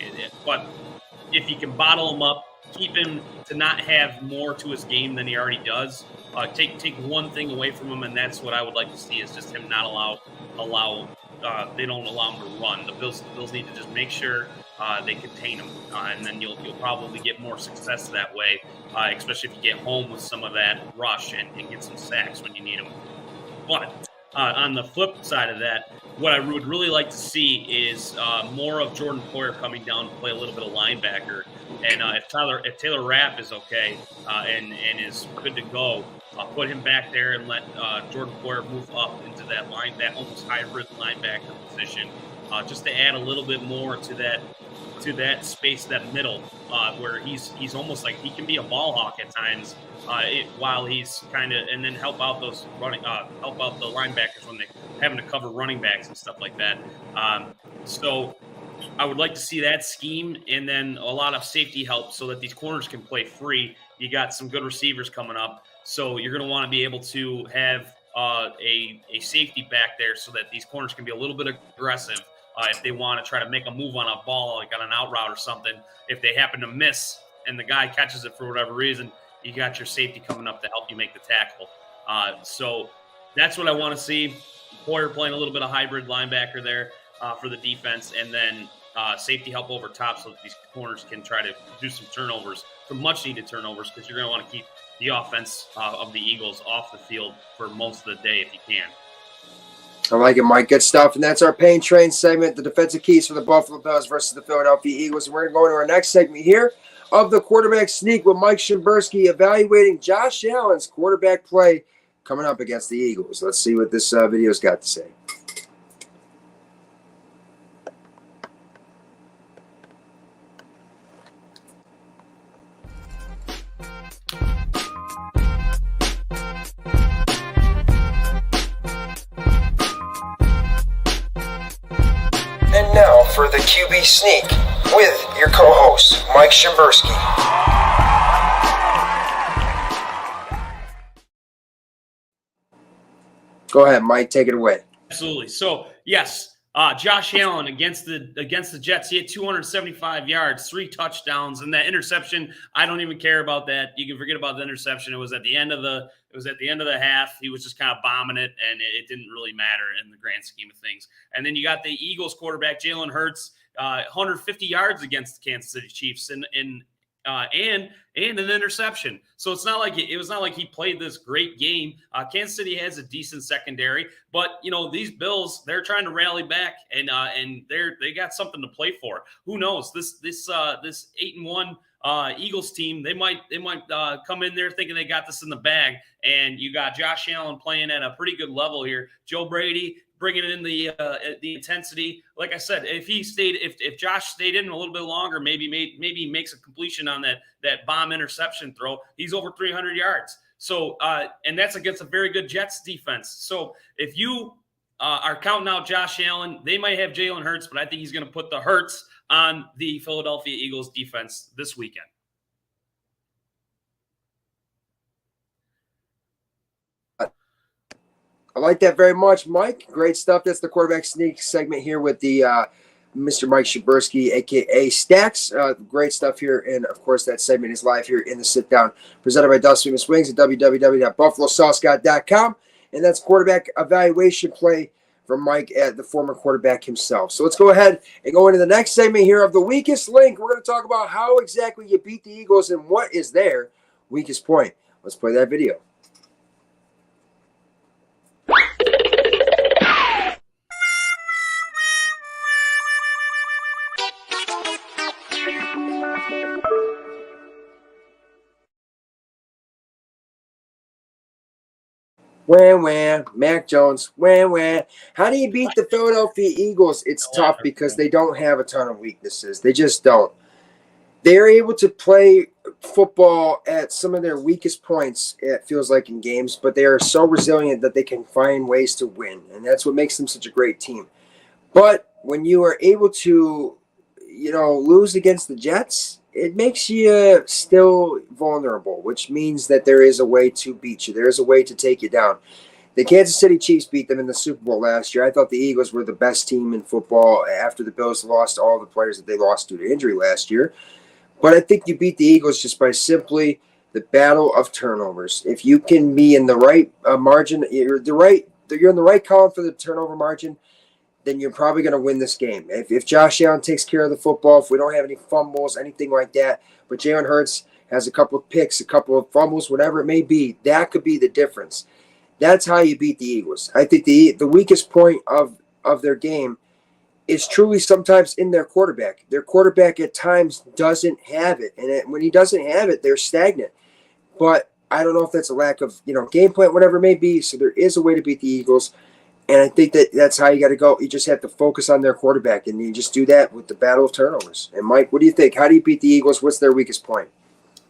But if you can bottle him up, keep him to not have more to his game than he already does. Take one thing away from him, and that's what I would like to see is just him not they don't allow him to run. The Bills need to just make sure they contain him, and then you'll probably get more success that way, especially if you get home with some of that rush and get some sacks when you need them. But on the flip side of that, what I would really like to see is more of Jordan Poyer coming down to play a little bit of linebacker. And if Taylor Rapp is okay and is good to go, put him back there and let Jordan Poyer move up into that almost hybrid linebacker position just to add a little bit more to that space, that middle, where he's almost like he can be a ball hawk at times, while he's kind of, and then help out those help out the linebackers when they're having to cover running backs and stuff like that. So I would like to see that scheme, and then a lot of safety help so that these corners can play free. You got some good receivers coming up, so you're going to want to be able to have a safety back there so that these corners can be a little bit aggressive if they want to try to make a move on a ball, like on an out route or something. If they happen to miss and the guy catches it for whatever reason, you got your safety coming up to help you make the tackle. So that's what I want to see. Poyer playing a little bit of hybrid linebacker there for the defense, and then safety help over top so that these corners can try to do some turnovers, some much-needed turnovers, because you're going to want to keep the offense of the Eagles off the field for most of the day if you can. I like it, Mike. Good stuff. And that's our Pain Train segment, the defensive keys for the Buffalo Bills versus the Philadelphia Eagles. And we're going to go into our next segment here of the quarterback sneak with Mike Shimbursky evaluating Josh Allen's quarterback play coming up against the Eagles. Let's see what this video's got to say. And now for the QB Sneak with your co-host, Mike Shimbursky. Go ahead, Mike. Take it away. Absolutely. So, yes, Josh Allen against the Jets, he had 275 yards, 3 touchdowns, and that interception, I don't even care about that. You can forget about the interception. It was at the end of the half. He was just kind of bombing it, and it didn't really matter in the grand scheme of things. And then you got the Eagles quarterback, Jalen Hurts, 150 yards against the Kansas City Chiefs, and an interception. So it was not like he played this great game. Kansas City has a decent secondary, but these Bills, they're trying to rally back, and they got something to play for. Who knows? This 8-1 Eagles team, they might come in there thinking they got this in the bag, and you got Josh Allen playing at a pretty good level here. Joe Brady bringing in the intensity. Like I said, if Josh stayed in a little bit longer, maybe makes a completion on that bomb interception throw, he's over 300 yards. So and that's against a very good Jets defense. So if you are counting out Josh Allen, they might have Jalen Hurts, but I think he's going to put the Hurts on the Philadelphia Eagles defense this weekend. I like that very much, Mike. Great stuff. That's the quarterback sneak segment here with the Mr. Mike Shimbursky, a.k.a. Stacks. Great stuff here. And, of course, that segment is live here in the sit-down, presented by Dust Famous Wings at www.buffalosaucegod.com. And that's quarterback evaluation play from Mike, at the former quarterback himself. So let's go ahead and go into the next segment here of the weakest link. We're going to talk about how exactly you beat the Eagles and what is their weakest point. Let's play that video. Wah, Mac Jones, wah. How do you beat the Philadelphia Eagles? It's tough because they don't have a ton of weaknesses. They just don't. They're able to play football at some of their weakest points, it feels like, in games, but they are so resilient that they can find ways to win, and that's what makes them such a great team. But when you are able to, lose against the Jets, it makes you still vulnerable, which means that there is a way to beat you. There is a way to take you down. The Kansas City Chiefs beat them in the Super Bowl last year. I thought the Eagles were the best team in football after the Bills lost all the players that they lost due to injury last year. But I think you beat the Eagles just by simply the battle of turnovers. If you can be in the right margin, you're in the right column for the turnover margin, then you're probably going to win this game. If Josh Allen takes care of the football, if we don't have any fumbles, anything like that, but Jalen Hurts has a couple of picks, a couple of fumbles, whatever it may be, that could be the difference. That's how you beat the Eagles. I think the weakest point of their game is truly sometimes in their quarterback. Their quarterback at times doesn't have it, and when he doesn't have it, they're stagnant. But I don't know if that's a lack of game plan, whatever it may be. So there is a way to beat the Eagles. And I think that's how you got to go. You just have to focus on their quarterback, and you just do that with the battle of turnovers. And Mike, what do you think? How do you beat the Eagles? What's their weakest point?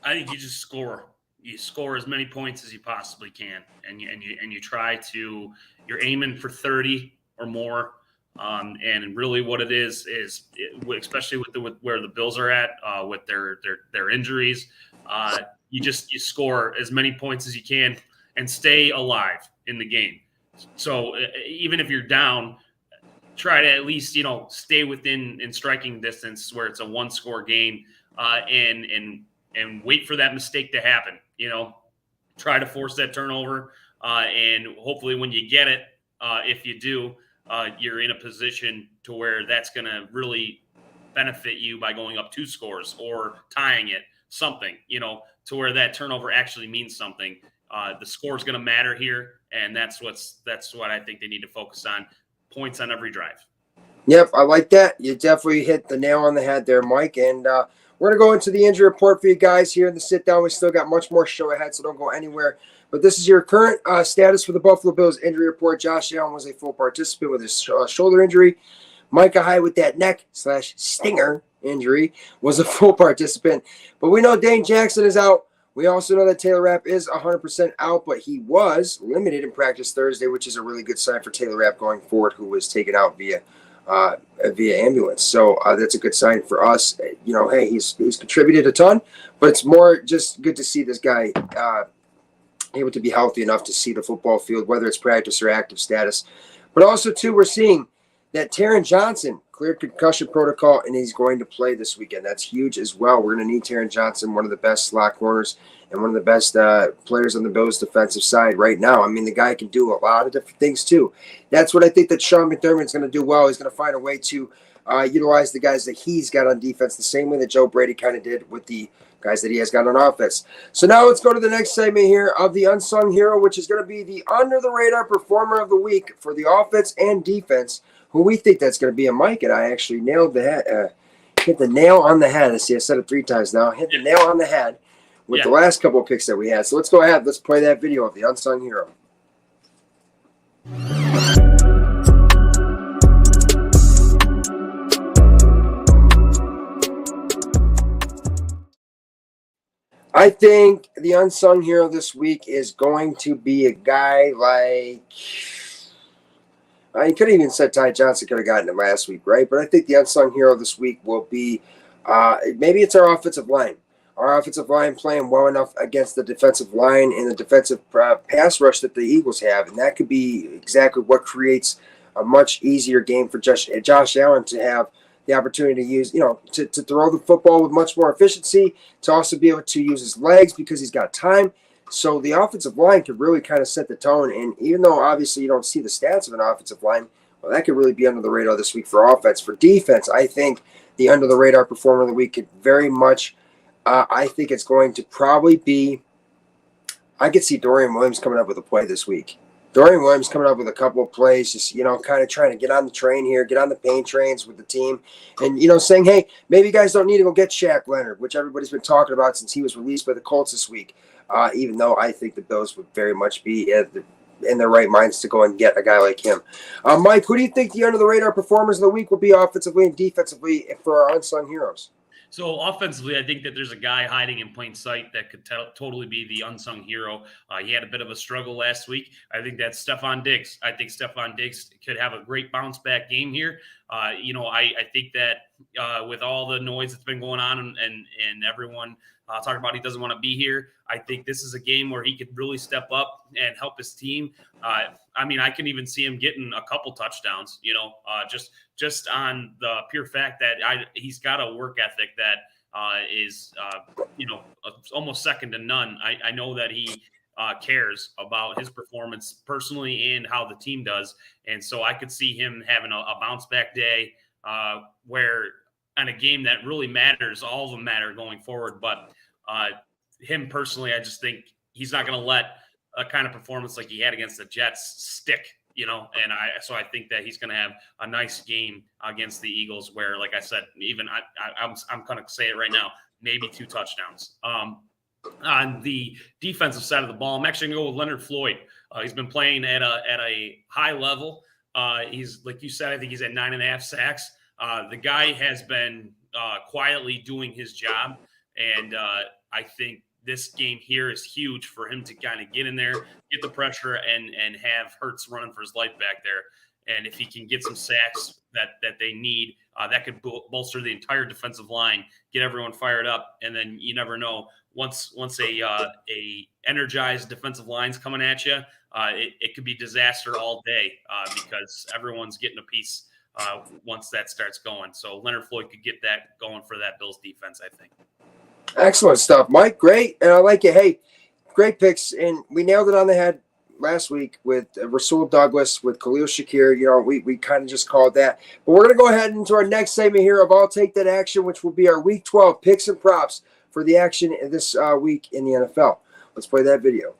I think you just score. You score as many points as you possibly can, and you try to. You're aiming for 30 or more, and really what it is especially with where the Bills are at with their injuries. You score as many points as you can and stay alive in the game. So even if you're down, try to at least stay within in striking distance where it's a one-score game, and wait for that mistake to happen. Try to force that turnover, and hopefully when you get it, if you do, you're in a position to where that's going to really benefit you by going up 2 scores or tying it, something, to where that turnover actually means something. The score is going to matter here, and that's what I think they need to focus on. Points on every drive. Yep, I like that. You definitely hit the nail on the head there, Mike. And we're going to go into the injury report for you guys here in the sit-down. We still got much more show ahead, so don't go anywhere. But this is your current status for the Buffalo Bills injury report. Josh Allen was a full participant with his shoulder injury. Micah Hyde with that neck/stinger injury was a full participant. But we know Dane Jackson is out. We also know that Taylor Rapp is 100% out, but he was limited in practice Thursday, which is a really good sign for Taylor Rapp going forward, who was taken out via ambulance. So that's a good sign for us. Hey, he's contributed a ton, but it's more just good to see this guy able to be healthy enough to see the football field, whether it's practice or active status. But also, too, we're seeing that Taron Johnson cleared concussion protocol, and he's going to play this weekend. That's huge as well. We're going to need Taron Johnson, one of the best slot corners and one of the best players on the Bills' defensive side right now. I mean, the guy can do a lot of different things, too. That's what I think that Sean McDermott's going to do well. He's going to find a way to utilize the guys that he's got on defense the same way that Joe Brady kind of did with the guys that he has got on offense. So now let's go to the next segment here of the Unsung Hero, which is going to be the under-the-radar performer of the week for the offense and defense, who we think that's going to be a Mike, and I actually nailed the head, hit the nail on the head. I see I said it 3 times now. Hit the nail on the head with the last couple of picks that we had. So let's go ahead. Let's play that video of the Unsung Hero. I think the Unsung Hero this week is going to be a guy like... you could have even said Ty Johnson could have gotten it last week, right? But I think the Unsung Hero this week will be maybe it's our offensive line. Our offensive line playing well enough against the defensive line and the defensive pass rush that the Eagles have. And that could be exactly what creates a much easier game for Josh Allen to have the opportunity to use, to throw the football with much more efficiency, to also be able to use his legs because he's got time. So the offensive line could really kind of set the tone. And even though obviously you don't see the stats of an offensive line, well, that could really be under the radar this week for offense. For defense, I think the under the radar performer of the week could very much, I think it's going to probably be, I could see Dorian Williams coming up with a play this week. Dorian Williams coming up with a couple of plays, just, kind of trying to get on the train here, get on the pain trains with the team. And, saying, hey, maybe you guys don't need to go get Shaq Leonard, which everybody's been talking about since he was released by the Colts this week. Even though I think the Bills would very much be in their right minds to go and get a guy like him. Mike, who do you think the under-the-radar performers of the week will be offensively and defensively for our unsung heroes? So offensively, I think that there's a guy hiding in plain sight that could totally be the unsung hero. He had a bit of a struggle last week. I think that's Stephon Diggs. I think Stephon Diggs could have a great bounce-back game here. I think that with all the noise that's been going on and everyone talking about he doesn't want to be here, I think this is a game where he could really step up and help his team. I can even see him getting a couple touchdowns, just on the pure fact that he's got a work ethic that is almost second to none. I know that he cares about his performance personally and how the team does. And so I could see him having a bounce back day where on a game that really matters, all of them matter going forward. But him personally, I just think he's not going to let a kind of performance like he had against the Jets stick, and I think that he's going to have a nice game against the Eagles where, like I said, even I'm going to say it right now, maybe 2 touchdowns. On the defensive side of the ball, I'm actually going to go with Leonard Floyd. He's been playing at a high level. He's, like you said, I think he's at 9.5 sacks. The guy has been quietly doing his job, and I think this game here is huge for him to kind of get in there, get the pressure, and have Hurts running for his life back there. And if he can get some sacks that they need, that could bolster the entire defensive line, get everyone fired up. And then you never know, once a energized defensive line's coming at you, it could be disaster all day because everyone's getting a piece once that starts going. So Leonard Floyd could get that going for that Bills defense, I think. Excellent stuff, Mike. Great. And I like it. Hey, great picks. And we nailed it on the head last week with Rasul Douglas, with Khalil Shakir. You know, we kind of just called that. But we're going to go ahead into our next segment here of I'll Take That Action, which will be our Week 12 picks and props for the action this week in the NFL. Let's play that video.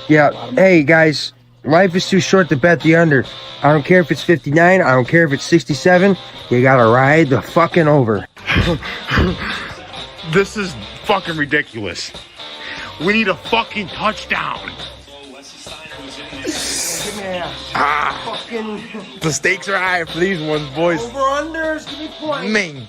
Yeah. Hey, guys. Life is too short to bet the under. I don't care if it's 59. I don't care if it's 67. You got to ride the fucking over. This is fucking ridiculous. We need a fucking touchdown. The stakes are high for these ones, boys. Over-unders, give me points. Man.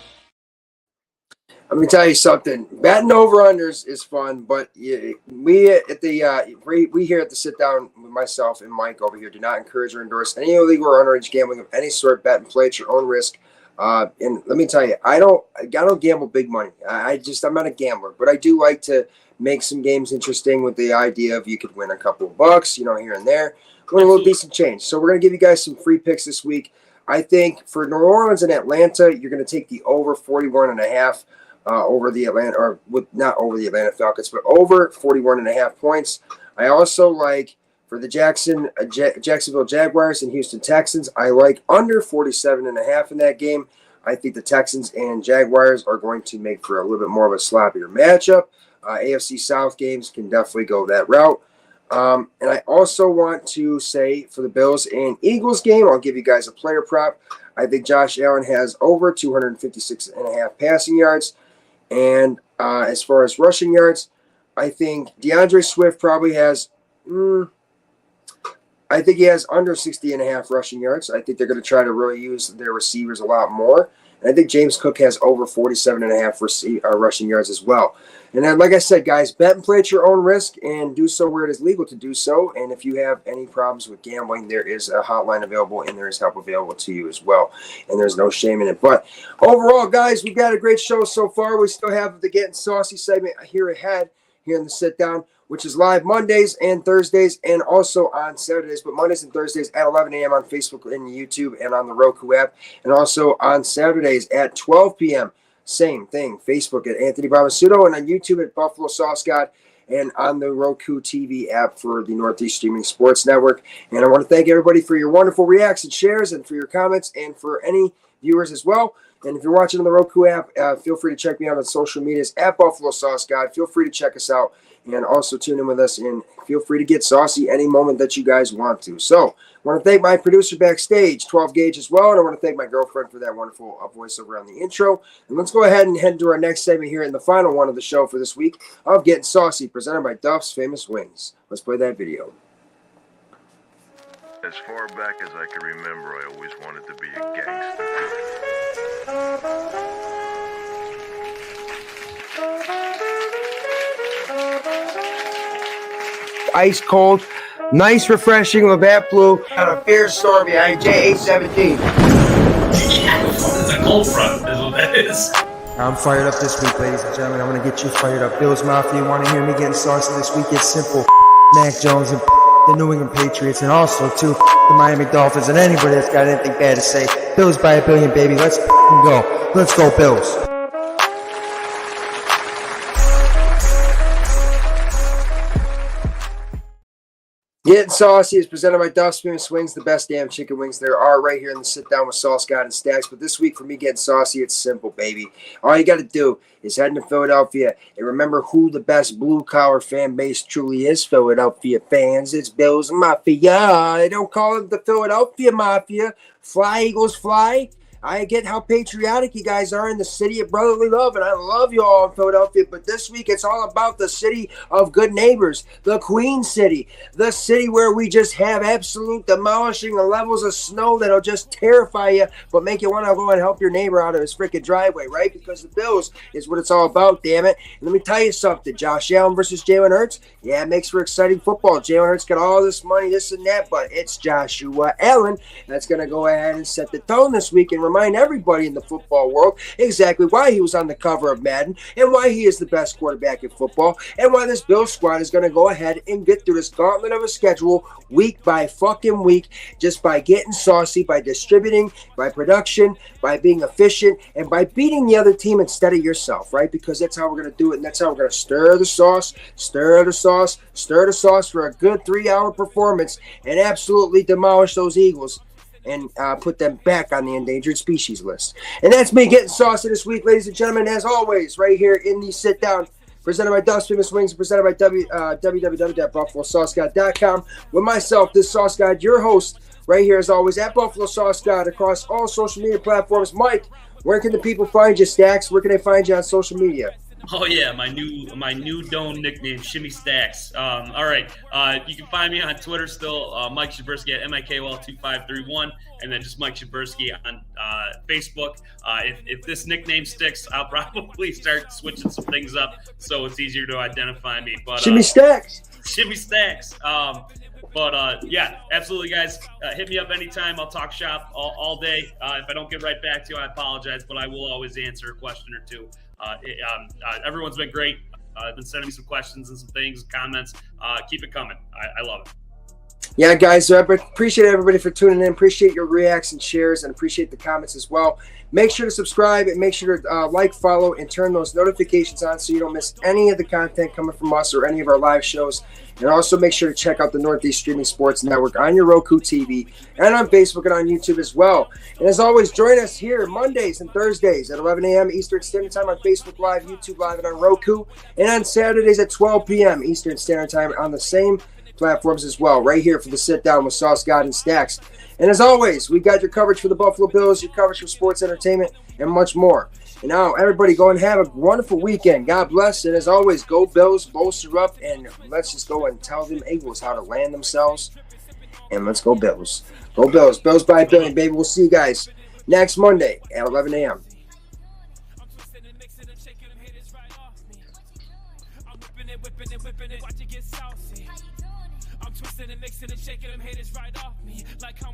Let me tell you something. Betting over-unders is fun, but we here at the sit down with myself and Mike over here do not encourage or endorse any illegal or underage gambling of any sort. Bet and play at your own risk. And let me tell you, I don't gamble big money. I'm not a gambler, but I do like to make some games interesting with the idea of you could win a couple of bucks, you know, here and there, win a little decent change. So we're gonna give you guys some free picks this week. I think for New Orleans and Atlanta, you're gonna take the over 41.5. Over the Atlanta, or not over the Atlanta Falcons, but over 41.5 points. I also like for the Jacksonville Jaguars and Houston Texans, I like under 47.5 in that game. I think the Texans and Jaguars are going to make for a little bit more of a sloppier matchup. AFC South games can definitely go that route. And I also want to say for the Bills and Eagles game, I'll give you guys a player prop. I think Josh Allen has over 256.5 passing yards. And as far as rushing yards, I think DeAndre Swift probably has, I think he has under 60.5 rushing yards. I think they're going to try to really use their receivers a lot more. And I think James Cook has over 47.5 rushing yards as well. And then, like I said, guys, bet and play at your own risk and do so where it is legal to do so. And if you have any problems with gambling, there is a hotline available and there is help available to you as well. And there's no shame in it. But overall, guys, we've got a great show so far. We still have the Gettin Saucy segment here ahead, here in the sit down, which is live Mondays and Thursdays and also on Saturdays, but Mondays and Thursdays at 11 a.m. on Facebook and YouTube and on the Roku app, and also on Saturdays at 12 p.m. Same thing, Facebook at Anthony Barbasuto and on YouTube at Buffalo Sauce God and on the Roku TV app for the Northeast Streaming Sports Network. And I want to thank everybody for your wonderful reacts and shares and for your comments and for any viewers as well. And if you're watching on the Roku app, feel free to check me out on social medias at Buffalo Sauce God. Feel free to check us out and also tune in with us, and feel free to get saucy any moment that you guys want to. So I want to thank my producer backstage, 12 Gauge as well, and I want to thank my girlfriend for that wonderful voiceover on the intro. And let's go ahead and head into our next segment here in the final one of the show for this week of Gettin Saucy, presented by Duff's Famous Wings. Let's play that video. As far back as I can remember, I always wanted to be a gangster. Ice cold, nice, refreshing Labatt Blue on a fierce storm behind J817. It's a cold front, is what that is. I'm fired up this week, ladies and gentlemen. I'm going to get you fired up. Bills Mafia, want to hear me getting saucy this week? It's simple. Mac Jones and the New England Patriots, and also, too, the Miami Dolphins, and anybody that's got anything bad to say. Bills by a billion, baby. Let's go. Let's go, Bills. Gettin Saucy is presented by Duff's Famous Wings, the best damn chicken wings there are, right here in the sit down with Sauce God and Stacks. But this week for me, Gettin Saucy, it's simple, baby. All you got to do is head to Philadelphia and remember who the best blue collar fan base truly is. Philadelphia fans, it's Bills Mafia. They don't call it the Philadelphia Mafia. Fly Eagles fly. I get how patriotic you guys are in the city of brotherly love, and I love you all in Philadelphia. But this week, it's all about the city of good neighbors, the Queen City, the city where we just have absolute demolishing levels of snow that'll just terrify you, but make you want to go and help your neighbor out of his freaking driveway, right? Because the Bills is what it's all about, damn it. And let me tell you something, Josh Allen versus Jalen Hurts, yeah, it makes for exciting football. Jalen Hurts got all this money, this and that, but it's Joshua Allen that's going to go ahead and set the tone this week and remind everybody in the football world exactly why he was on the cover of Madden and why he is the best quarterback in football and why this Bills squad is going to go ahead and get through this gauntlet of a schedule week by fucking week just by getting saucy, by distributing, by production, by being efficient, and by beating the other team instead of yourself, right? Because that's how we're going to do it, and that's how we're going to stir the sauce for a good 3-hour performance and absolutely demolish those Eagles and put them back on the endangered species list. And that's me getting saucy this week, ladies and gentlemen, as always, right here in the sit down, presented by Dust Famous Wings, presented by www.buffalosauceguide.com with myself, this Sauce Guide, your host, right here as always, at Buffalo Sauce Guide across all social media platforms. Mike, where can the people find you, Stacks? Where can they find you on social media? Oh yeah, my new dome nickname, Shimmy Stacks. All right, you can find me on Twitter still, Mike Shabursky at MIKOL2531, and then just Mike Shabursky on Facebook. If this nickname sticks, I'll probably start switching some things up so it's easier to identify me. But Shimmy Stacks. Shimmy Stacks. Yeah, absolutely, guys. Hit me up anytime. I'll talk shop all day. If I don't get right back to you, I apologize, but I will always answer a question or two. Everyone's been great. Been sending me some questions and some things, comments. Keep it coming. I love it. Yeah, guys, I appreciate everybody for tuning in. Appreciate your reacts and shares, and appreciate the comments as well. Make sure to subscribe and make sure to like, follow, and turn those notifications on so you don't miss any of the content coming from us or any of our live shows. And also make sure to check out the Northeast Streaming Sports Network on your Roku TV and on Facebook and on YouTube as well. And as always, join us here Mondays and Thursdays at 11 a.m. Eastern Standard Time on Facebook Live, YouTube Live, and on Roku. And on Saturdays at 12 p.m. Eastern Standard Time on the same platforms as well, right here for the sit down with Sauce God and Stacks. And as always, we got your coverage for the Buffalo Bills, your coverage for sports entertainment, and much more. And now, everybody, go and have a wonderful weekend. God bless. And as always, go Bills, bolster up, and let's just go and tell them Eagles how to land themselves. And let's go Bills. Go Bills. Bills by a billion, baby. We'll see you guys next Monday at 11 a.m. Whipping and whipping it, watch it get saucy. I'm twisting and mixing and shaking them haters right off me. Like how